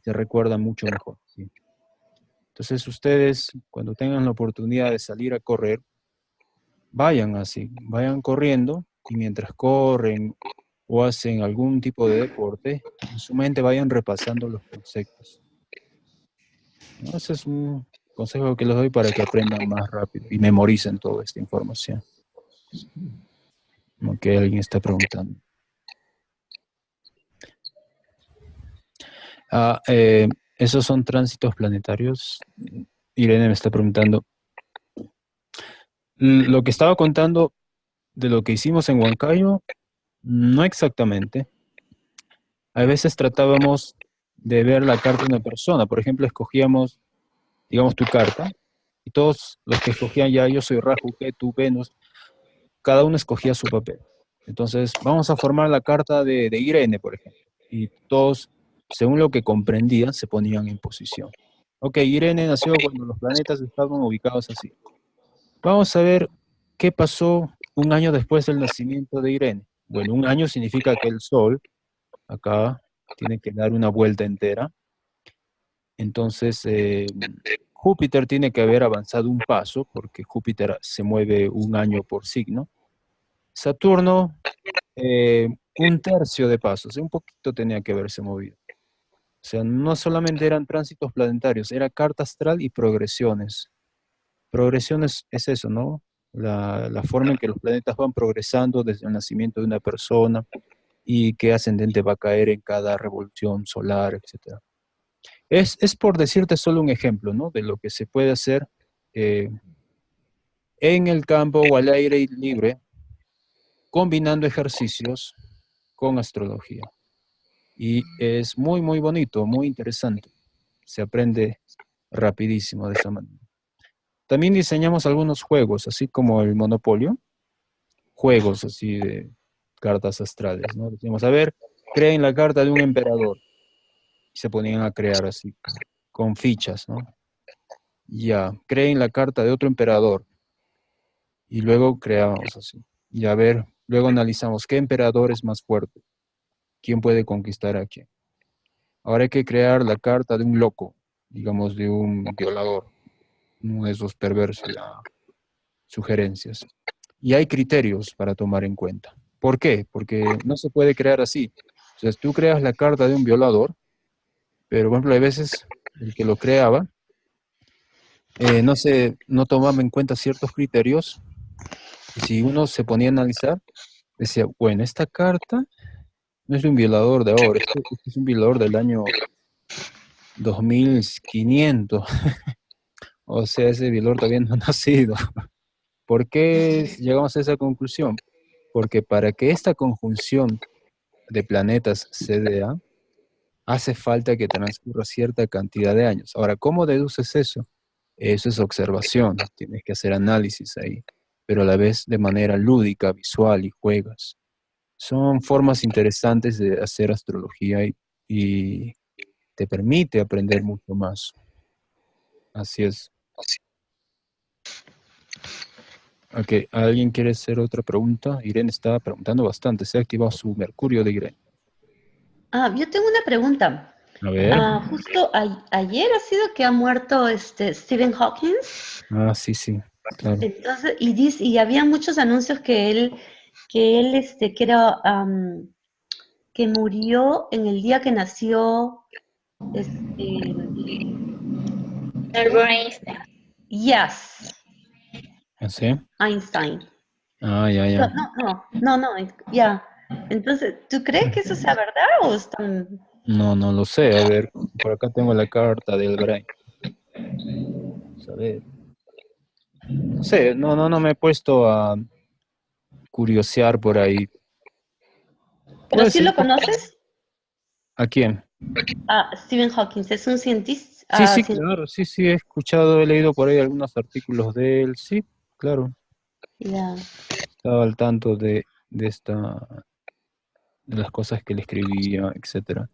se recuerda mucho mejor. ¿Sí? Entonces, ustedes, cuando tengan la oportunidad de salir a correr, vayan así, vayan corriendo y mientras corren o hacen algún tipo de deporte, en su mente vayan repasando los conceptos, ¿no? Ese es un consejo que les doy para que aprendan más rápido y memoricen toda esta información. Como que alguien está preguntando. Ah, ¿esos son tránsitos planetarios? Irene me está preguntando. Lo que estaba contando de lo que hicimos en Huancayo, no exactamente. A veces tratábamos de ver la carta de una persona. Por ejemplo, escogíamos, digamos, tu carta, y todos los que escogían ya, yo soy Rahu, Ketu, Venus, cada uno escogía su papel. Entonces, vamos a formar la carta de Irene, por ejemplo. Y todos, según lo que comprendían, se ponían en posición. Ok, Irene nació cuando los planetas estaban ubicados así. Vamos a ver qué pasó 1 año después del nacimiento de Irene. Bueno, 1 año significa que el Sol acá tiene que dar una vuelta entera. Entonces, Júpiter tiene que haber avanzado un paso, porque Júpiter se mueve 1 año por signo. Saturno, 1/3 de paso, o sea, un poquito tenía que haberse movido. O sea, no solamente eran tránsitos planetarios, era carta astral y progresiones. Progresiones es eso, ¿no? La forma en que los planetas van progresando desde el nacimiento de una persona y qué ascendente va a caer en cada revolución solar, etcétera. Es por decirte solo un ejemplo, ¿no? De lo que se puede hacer eh, en el campo o al aire libre, combinando ejercicios con astrología. Y es muy, muy bonito, muy interesante. Se aprende rapidísimo de esa manera. También diseñamos algunos juegos, así como el Monopolio, juegos así de cartas astrales, ¿no? Decimos, a ver, creen la carta de un emperador. Y se ponían a crear así, con fichas, ¿no? Ya, creen la carta de otro emperador. Y luego creábamos así. Y a ver, luego analizamos qué emperador es más fuerte, quién puede conquistar a quién. Ahora hay que crear la carta de un loco, digamos, de un violador, uno de esos perversos, ya, sugerencias. Y hay criterios para tomar en cuenta. ¿Por qué? Porque no se puede crear así. O sea, tú creas la carta de un violador, pero por ejemplo, hay veces el que lo creaba no tomaba en cuenta ciertos criterios. Y si uno se ponía a analizar, decía, bueno, esta carta no es de un violador de ahora, este es un violador del año 2500. O sea, ese violador todavía no ha nacido. ¿Por qué llegamos a esa conclusión? Porque para que esta conjunción de planetas se dé, hace falta que transcurra cierta cantidad de años. Ahora, ¿cómo deduces eso? Eso es observación, tienes que hacer análisis ahí, pero a la vez de manera lúdica, visual y juegas. Son formas interesantes de hacer astrología y te permite aprender mucho más. Así es. Ok, ¿alguien quiere hacer otra pregunta? Irene estaba preguntando bastante, se ha activado su Mercurio de Irene. Yo tengo una pregunta. A ver. Justo ayer ha sido que ha muerto Stephen Hawking. Sí, sí, claro. Entonces, y había muchos anuncios que murió en el día que nació, Albert Einstein. yes, ¿Sí? Einstein. Ya. No, ya. Entonces, ¿tú crees que eso sea verdad o están? No lo sé. A ver, por acá tengo la carta del Brain. Vamos a ver. No sé, no me he puesto a curiosear por ahí. ¿Pero Puede sí ser. lo conoces? ¿A quién? Stephen Hawking, es un cientista. Sí, claro, sí, he escuchado, he leído por ahí algunos artículos de él. Sí, claro. Ya. Estaba al tanto de las cosas que él escribía, etcétera.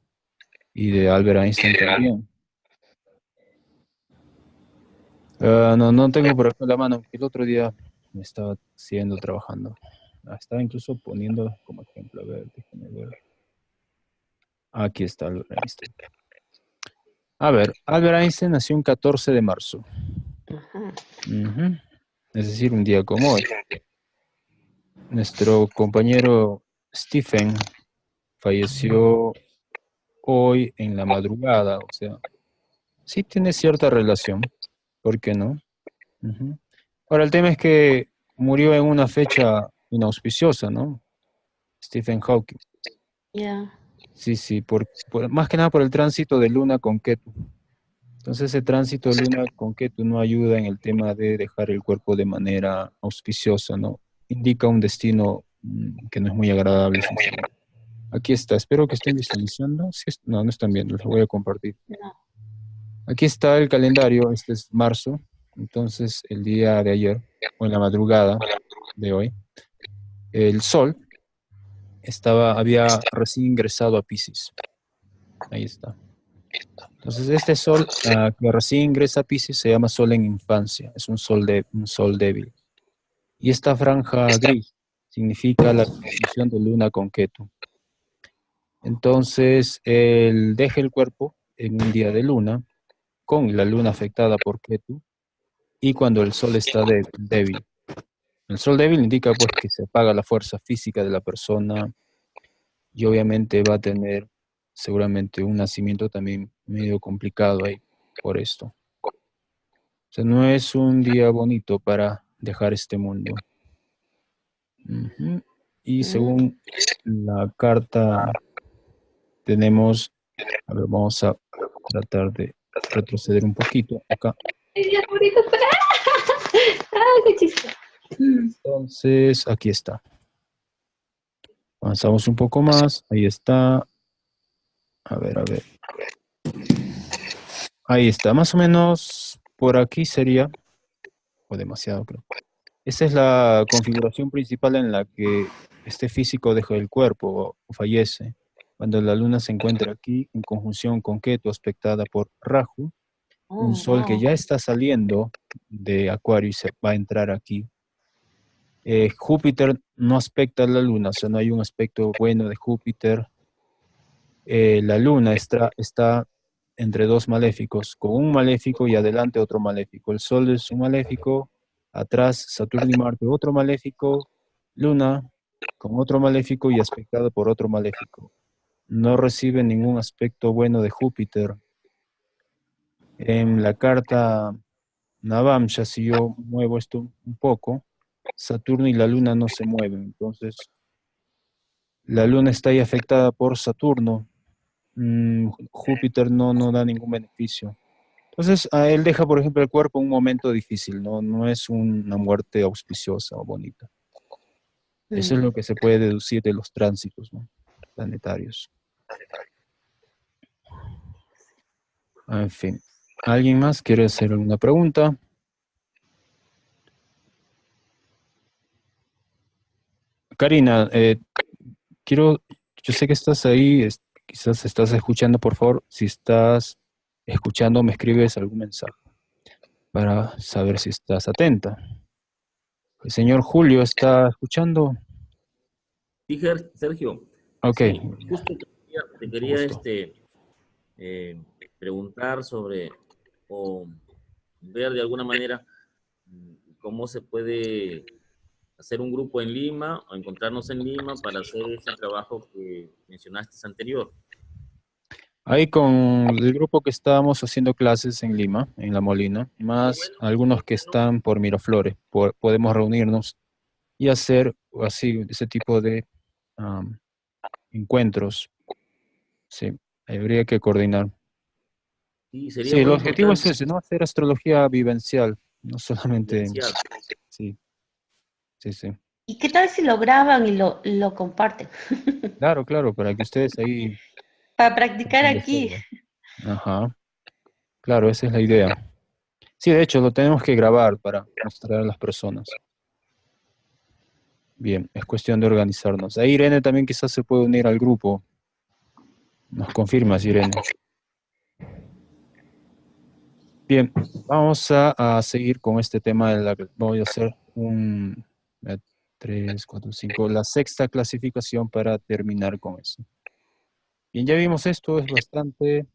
Y de Albert Einstein también. No tengo por acá la mano, que el otro día me estaba haciendo, trabajando. Estaba incluso poniendo como ejemplo, a ver, déjame ver. Aquí está Albert Einstein. A ver, Albert Einstein nació un 14 de marzo. Ajá. Ujú. Es decir, un día como hoy. Nuestro compañero Stephen falleció hoy en la madrugada, o sea, sí tiene cierta relación, ¿por qué no? Ujú. Ahora, el tema es que murió en una fecha inauspiciosa, ¿no? Stephen Hawking. Ya. Sí, más que nada por el tránsito de Luna con Ketu. Entonces, ese tránsito de Luna con Ketu no ayuda en el tema de dejar el cuerpo de manera auspiciosa, ¿no? Indica un destino que no es muy agradable, sinceramente. Aquí está, espero que estén visualizando. Sí, no están viendo, les voy a compartir. No. Aquí está el calendario, este es marzo, entonces el día de ayer, o en la madrugada de hoy, el Sol había recién ingresado a Piscis. Ahí está. Entonces este Sol que recién ingresa a Piscis se llama Sol en infancia, es un sol débil. Y esta franja gris significa la conjunción de Luna con Ketu. Entonces él deja el cuerpo en un día de Luna, con la Luna afectada por Ketu, y cuando el Sol está débil. El Sol débil indica pues que se apaga la fuerza física de la persona y obviamente va a tener seguramente un nacimiento también medio complicado ahí por esto. O sea, no es un día bonito para dejar este mundo. Ujú. Y según la carta tenemos, a ver, vamos a tratar de retroceder un poquito acá. Qué chiste. Entonces, aquí está. Avanzamos un poco más, ahí está. A ver, a ver. Ahí está, más o menos por aquí sería, o demasiado creo. Esa es la configuración principal en la que este físico deja el cuerpo o fallece. Cuando la luna se encuentra aquí en conjunción con Ketu aspectada por Rahu, un Oh, sol que wow. ya está saliendo de Acuario y se va a entrar aquí. Júpiter no aspecta a la luna, o sea, no hay un aspecto bueno de Júpiter. La luna está entre dos maléficos, con un maléfico y adelante otro maléfico. El sol es un maléfico, atrás Saturno y Marte otro maléfico, luna con otro maléfico y aspectado por otro maléfico. No recibe ningún aspecto bueno de Júpiter. En la carta Navamsha, si yo muevo esto un poco, Saturno y la luna no se mueven, entonces la luna está ahí afectada por Saturno. Júpiter no da ningún beneficio. Entonces, a él deja, por ejemplo, el cuerpo en un momento difícil, no es una muerte auspiciosa o bonita. Eso es Mm. lo que se puede deducir de los tránsitos, ¿no?, planetarios. En fin, ¿alguien más quiere hacer alguna pregunta? Karina, yo sé que estás ahí, quizás estás escuchando, por favor, si estás escuchando, me escribes algún mensaje para saber si estás atenta. El señor Julio está escuchando. Sí, Sergio. Ok, Sí, justo te mucho quería gusto. eh, preguntar sobre o ver de alguna manera cómo se puede hacer un grupo en Lima o encontrarnos en Lima para hacer ese trabajo que mencionaste anterior. Ahí con el grupo que estábamos haciendo clases en Lima, en La Molina, más algunos que están por Miraflores, podemos reunirnos y hacer así ese tipo de am, encuentros. Sí, habría que coordinar. Sí, sería Sí, el muy objetivo es importante ese, ¿no? Hacer astrología vivencial, no solamente, vivenciar. sí, sí, sí. ¿Y qué tal si lo graban y lo comparten? Claro, claro, para que ustedes ahí Para practicar traten de aquí. hacerlo. Ajá, claro, esa es la idea. Sí, de hecho, lo tenemos que grabar para mostrar a las personas. Bien, es cuestión de organizarnos. Ahí Irene también quizás se puede unir al grupo. Nos confirmas, Irene. Bien, vamos a seguir con este tema de la... Voy a hacer un... 3, 4, 5, la sexta clasificación para terminar con eso. Bien, ya vimos esto, es bastante...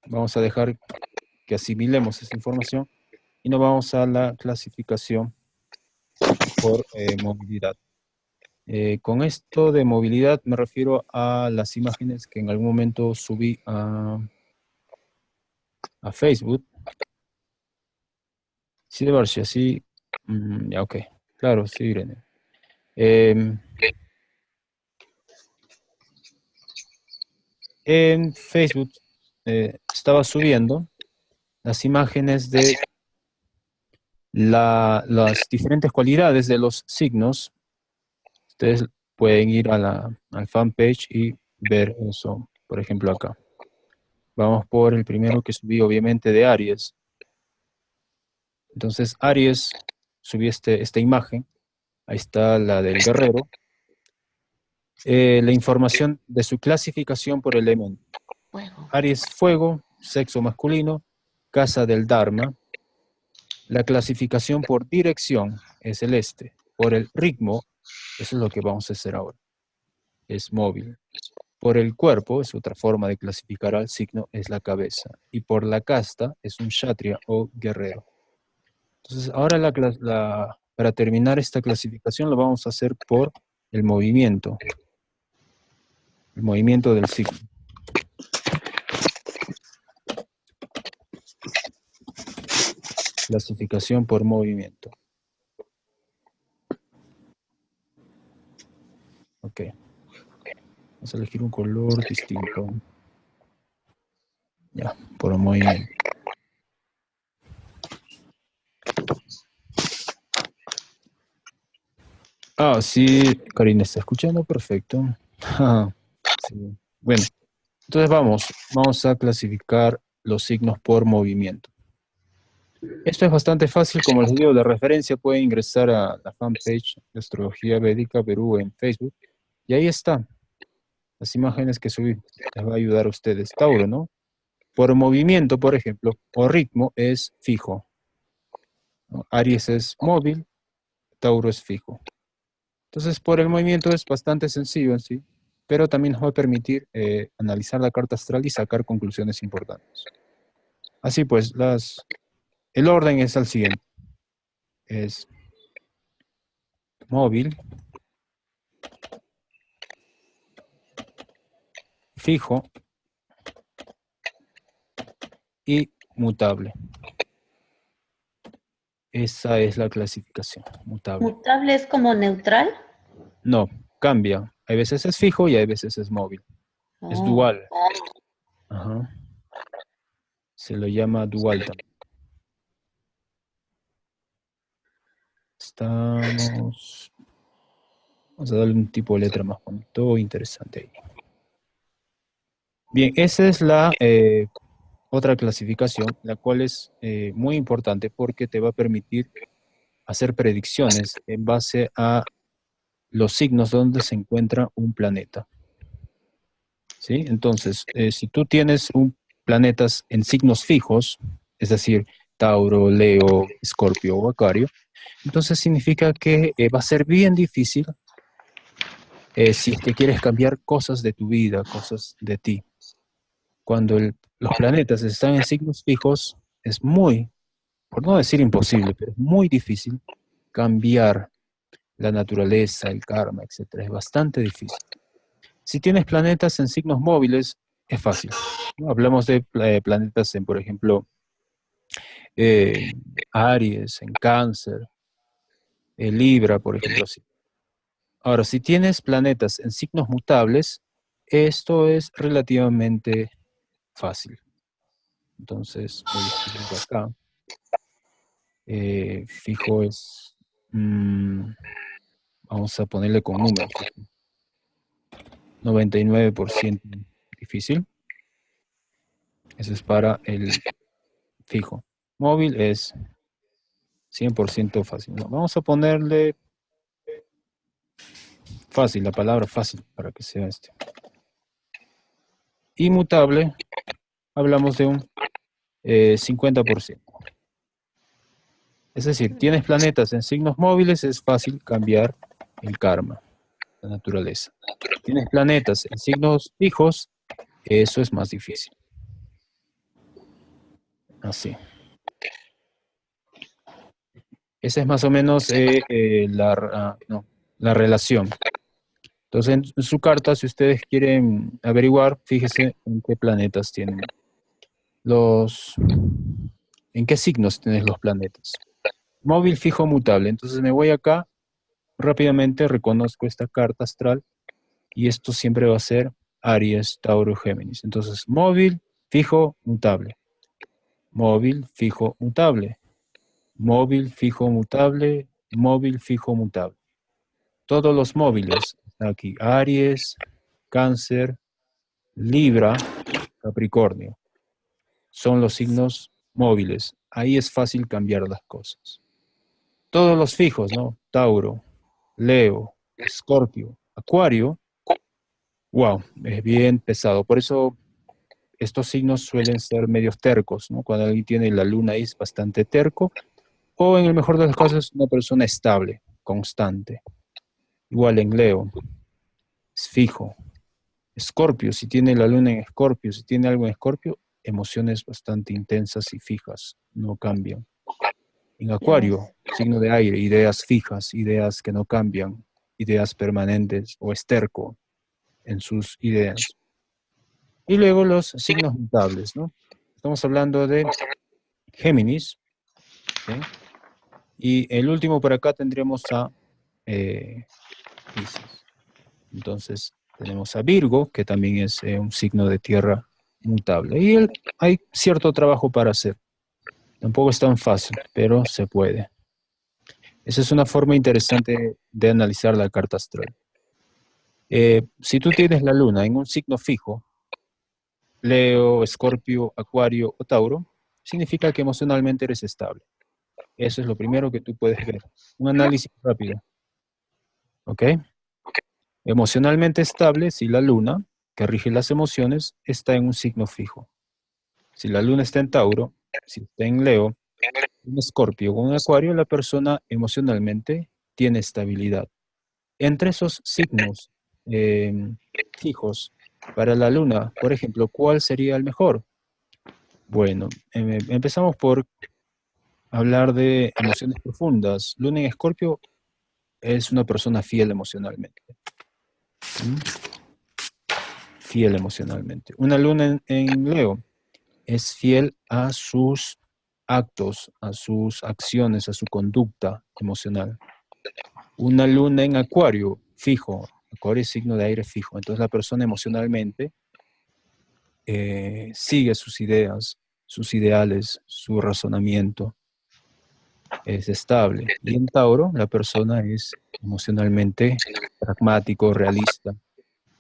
Vamos a dejar que asimilemos esta información y nos vamos a la clasificación por movilidad. Con esto de movilidad me refiero a las imágenes que en algún momento subí a Facebook. Sí, de Barcia, sí. Ya, ok. Claro, sí, Irene. En Facebook estaba subiendo las imágenes de las diferentes cualidades de los signos. Ustedes pueden ir al fanpage y ver eso, por ejemplo, acá. Vamos por el primero que subí, obviamente, de Aries. Entonces, Aries, subí esta imagen. Ahí está la del guerrero. La información de su clasificación por elemento. Fuego. Aries, fuego, sexo masculino, casa del Dharma. La clasificación por dirección es el este. Por el ritmo, eso es lo que vamos a hacer ahora, es móvil. Por el cuerpo, es otra forma de clasificar al signo, es la cabeza. Y por la casta, es un kshatriya o guerrero. Entonces, ahora para terminar esta clasificación lo vamos a hacer por el movimiento del signo. Clasificación por movimiento. Ok. Vamos a elegir un color distinto. Ya, por movimiento. Ah, sí, Karina está escuchando, perfecto. Sí. Bueno, entonces vamos a clasificar los signos por movimiento. Esto es bastante fácil, como les digo, de referencia pueden ingresar a la fanpage de Astrología Védica Perú en Facebook, y ahí están las imágenes que subí, les va a ayudar a ustedes. Tauro, ¿no? Por movimiento, por ejemplo, o ritmo es fijo, ¿no? Aries es móvil, Tauro es fijo. Entonces, por el movimiento es bastante sencillo en sí, pero también nos va a permitir analizar la carta astral y sacar conclusiones importantes. Así pues, el orden es el siguiente. Es móvil, fijo y mutable. Esa es la clasificación, mutable. ¿Mutable es como neutral? No, cambia. Hay veces es fijo y hay veces es móvil. Es Oh. dual. Ajá. Se lo llama dual también. Vamos a darle un tipo de letra más bonito, interesante ahí. Bien, esa es la otra clasificación, la cual es muy importante porque te va a permitir hacer predicciones en base a los signos donde se encuentra un planeta. ¿Sí? Entonces, si tú tienes planetas en signos fijos, es decir, Tauro, Leo, Escorpio o Acuario, entonces significa que va a ser bien difícil si es que quieres cambiar cosas de tu vida, cosas de ti. Cuando los planetas están en signos fijos, es muy, por no decir imposible, pero es muy difícil cambiar la naturaleza, el karma, etc. Es bastante difícil. Si tienes planetas en signos móviles, es fácil, ¿no? Hablamos de planetas en, por ejemplo, Aries, en Cáncer, Libra, por ejemplo. Así. Ahora, si tienes planetas en signos mutables, esto es relativamente fácil. Entonces, voy a escribir acá. Fijo es, vamos a ponerle con números. 99% difícil. Eso es para el fijo. Móvil es 100% fácil. No, vamos a ponerle fácil, la palabra fácil, para que sea este. Inmutable, hablamos de un 50%. Es decir, tienes planetas en signos móviles, es fácil cambiar el karma, la naturaleza. Tienes planetas en signos fijos, eso es más difícil. Así. Esa es más o menos la relación. Entonces, en su carta, si ustedes quieren averiguar, fíjese en qué planetas tienen en qué signos tienes los planetas. Móvil, fijo, mutable. Entonces me voy acá, rápidamente reconozco esta carta astral y esto siempre va a ser Aries, Tauro, Géminis. Entonces, móvil, fijo, mutable. Móvil, fijo, mutable. Móvil, fijo, mutable. Móvil, fijo, mutable. Todos los móviles, aquí, Aries, Cáncer, Libra, Capricornio, son los signos móviles. Ahí es fácil cambiar las cosas. Todos los fijos, ¿no? Tauro, Leo, Escorpio, Acuario, wow, es bien pesado. Por eso estos signos suelen ser medios tercos, ¿no? Cuando alguien tiene la luna ahí es bastante terco, o en el mejor de los casos una persona estable, constante. Igual en Leo, es fijo. Escorpio, si tiene la luna en Escorpio, si tiene algo en Escorpio, emociones bastante intensas y fijas, no cambian. En Acuario, signo de aire, ideas fijas, ideas que no cambian, ideas permanentes o esterco en sus ideas. Y luego los signos mutables, ¿no? Estamos hablando de Géminis, ¿sí? Y el último por acá tendríamos a Piscis. Entonces, tenemos a Virgo, que también es un signo de tierra mutable. Y hay cierto trabajo para hacer. Tampoco es tan fácil, pero se puede. Esa es una forma interesante de analizar la carta astral. Si tú tienes la luna en un signo fijo, Leo, Escorpio, Acuario o Tauro, significa que emocionalmente eres estable. Eso es lo primero que tú puedes ver. Un análisis rápido. ¿Ok? Emocionalmente estable si la luna, que rige las emociones, está en un signo fijo. Si la luna está en Tauro, si está en Leo, en Escorpio o en Acuario, la persona emocionalmente tiene estabilidad. Entre esos signos fijos, para la luna, por ejemplo, ¿cuál sería el mejor? Bueno, empezamos por hablar de emociones profundas. Luna en Escorpio es una persona fiel emocionalmente. ¿Mm? Fiel emocionalmente. Una luna en Leo es fiel a sus actos, a sus acciones, a su conducta emocional. Una luna en Acuario, fijo. Acuario es signo de aire fijo. Entonces la persona emocionalmente sigue sus ideas, sus ideales, su razonamiento. Es estable. Y en Tauro, la persona es emocionalmente pragmático, realista,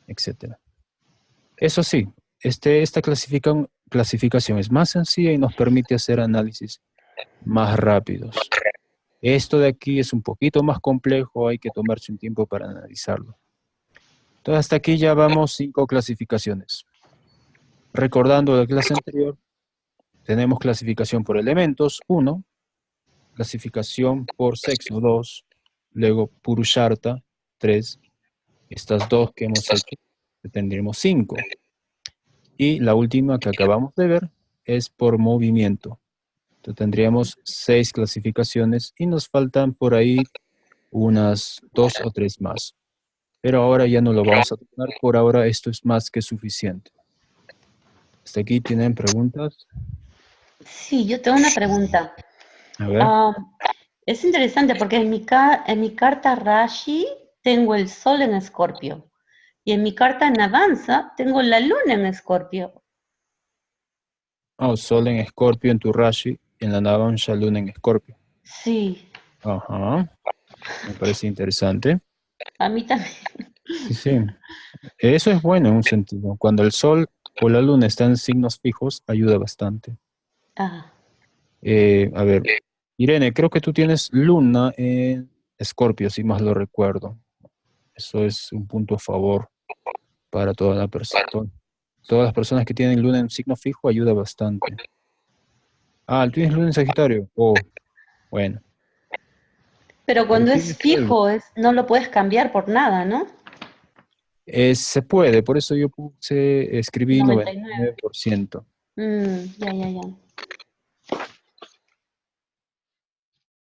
etc. Eso sí, esta clasificación es más sencilla y nos permite hacer análisis más rápidos. Esto de aquí es un poquito más complejo, hay que tomarse un tiempo para analizarlo. Entonces, hasta aquí ya vamos 5 clasificaciones. Recordando la clase anterior, tenemos clasificación por elementos, 1, clasificación por sexo, 2, luego Purusharta, 3, estas 2 que hemos hecho, tendremos 5. Y la última que acabamos de ver es por movimiento. Entonces tendríamos 6 clasificaciones y nos faltan por ahí unas 2 o 3 más. Pero ahora ya no lo vamos a tomar, por ahora esto es más que suficiente. ¿Hasta aquí tienen preguntas? Sí, yo tengo una pregunta. A ver. Es interesante porque en mi carta Rashi tengo el sol en Escorpio y en mi carta Navanza tengo la luna en Escorpio. Oh, Sol en Escorpio en tu Rashi, en la Navansha Luna en Escorpio. Sí, Ajá, me parece interesante. a mí también. Sí, sí. Eso es bueno en un sentido. Cuando el Sol o la Luna están en signos fijos, ayuda bastante. Ah, A ver, Irene, creo que tú tienes Luna en Escorpio, si más lo recuerdo. Eso es un punto a favor para toda la persona. Todas las personas que tienen Luna en signo fijo ayuda bastante. Ah, ¿tú tienes Luna en Sagitario? Oh, bueno. pero Pero cuando es tienes algo. fijo, no lo puedes cambiar por nada, ¿no? Se puede, por eso yo escribí 99. 99%. Ya.